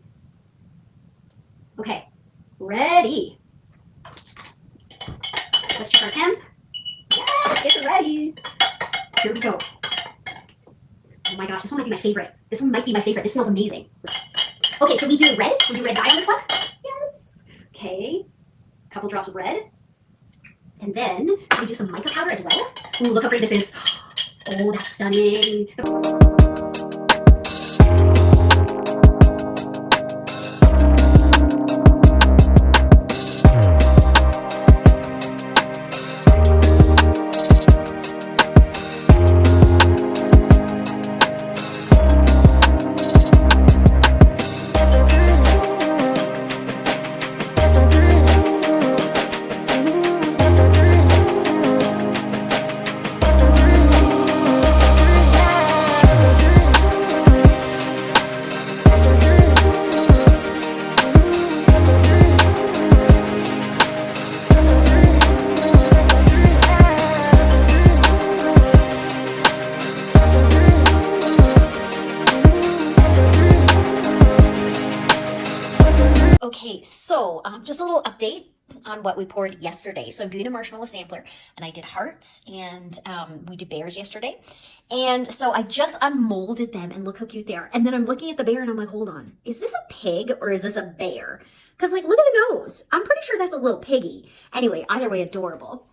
Okay, ready. Let's check our temp. Yes, get ready. Here we go. Oh my gosh, this one might be my favorite. This one might be my favorite. This smells amazing. Okay, should we do red? We'll do red dye on this one? Yes. Okay, a couple drops of red. And then, should we do some mica powder as well? Ooh, look how pretty this is. Oh, that's stunning. Okay, so just a little update on what we poured yesterday. So I'm doing a marshmallow sampler, and I did hearts, and we did bears yesterday. And so I just unmolded them, and look how cute they are. And then I'm looking at the bear, and I'm like, hold on, is this a pig or is this a bear? Because like, look at the nose. I'm pretty sure that's a little piggy. Anyway, either way, adorable.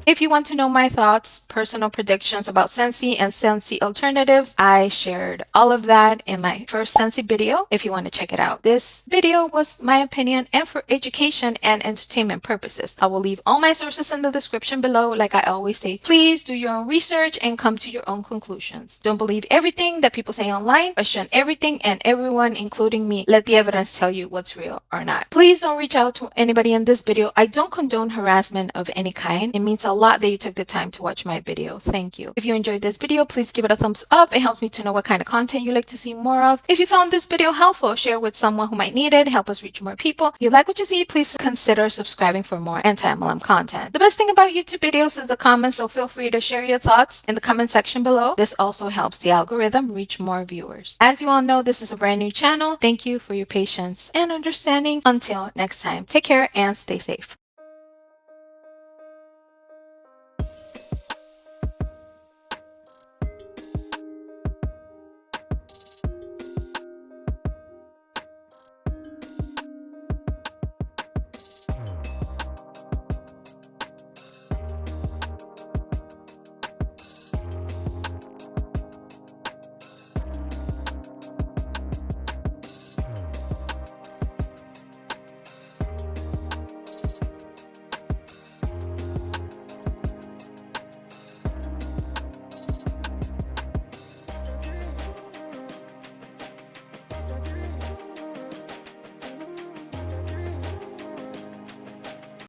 If you want to know my thoughts, personal predictions about Scentsy and Scentsy alternatives, I shared all of that in my first Scentsy video if you want to check it out. This video was my opinion and for education and entertainment purposes. I will leave all my sources in the description below. Like I always say, please do your own research and come to your own conclusions. Don't believe everything that people say online. Question everything and everyone, including me. Let the evidence tell you what's real or not. Please don't reach out to anybody in this video. I don't condone harassment of any kind. It means a lot that you took the time to watch my video. Thank you. If you enjoyed this video, please give it a thumbs up. It helps me to know what kind of content you like to see more of. If you found this video helpful, share with someone who might need it. Help us reach more people. If you like what you see, please consider subscribing for more anti-MLM content. The best thing about YouTube videos is the comments, so feel free to share your thoughts in the comment section below. This also helps the algorithm reach more viewers. As you all know, this is a brand new channel. Thank you for your patience and understanding. Until next time, take care and stay safe.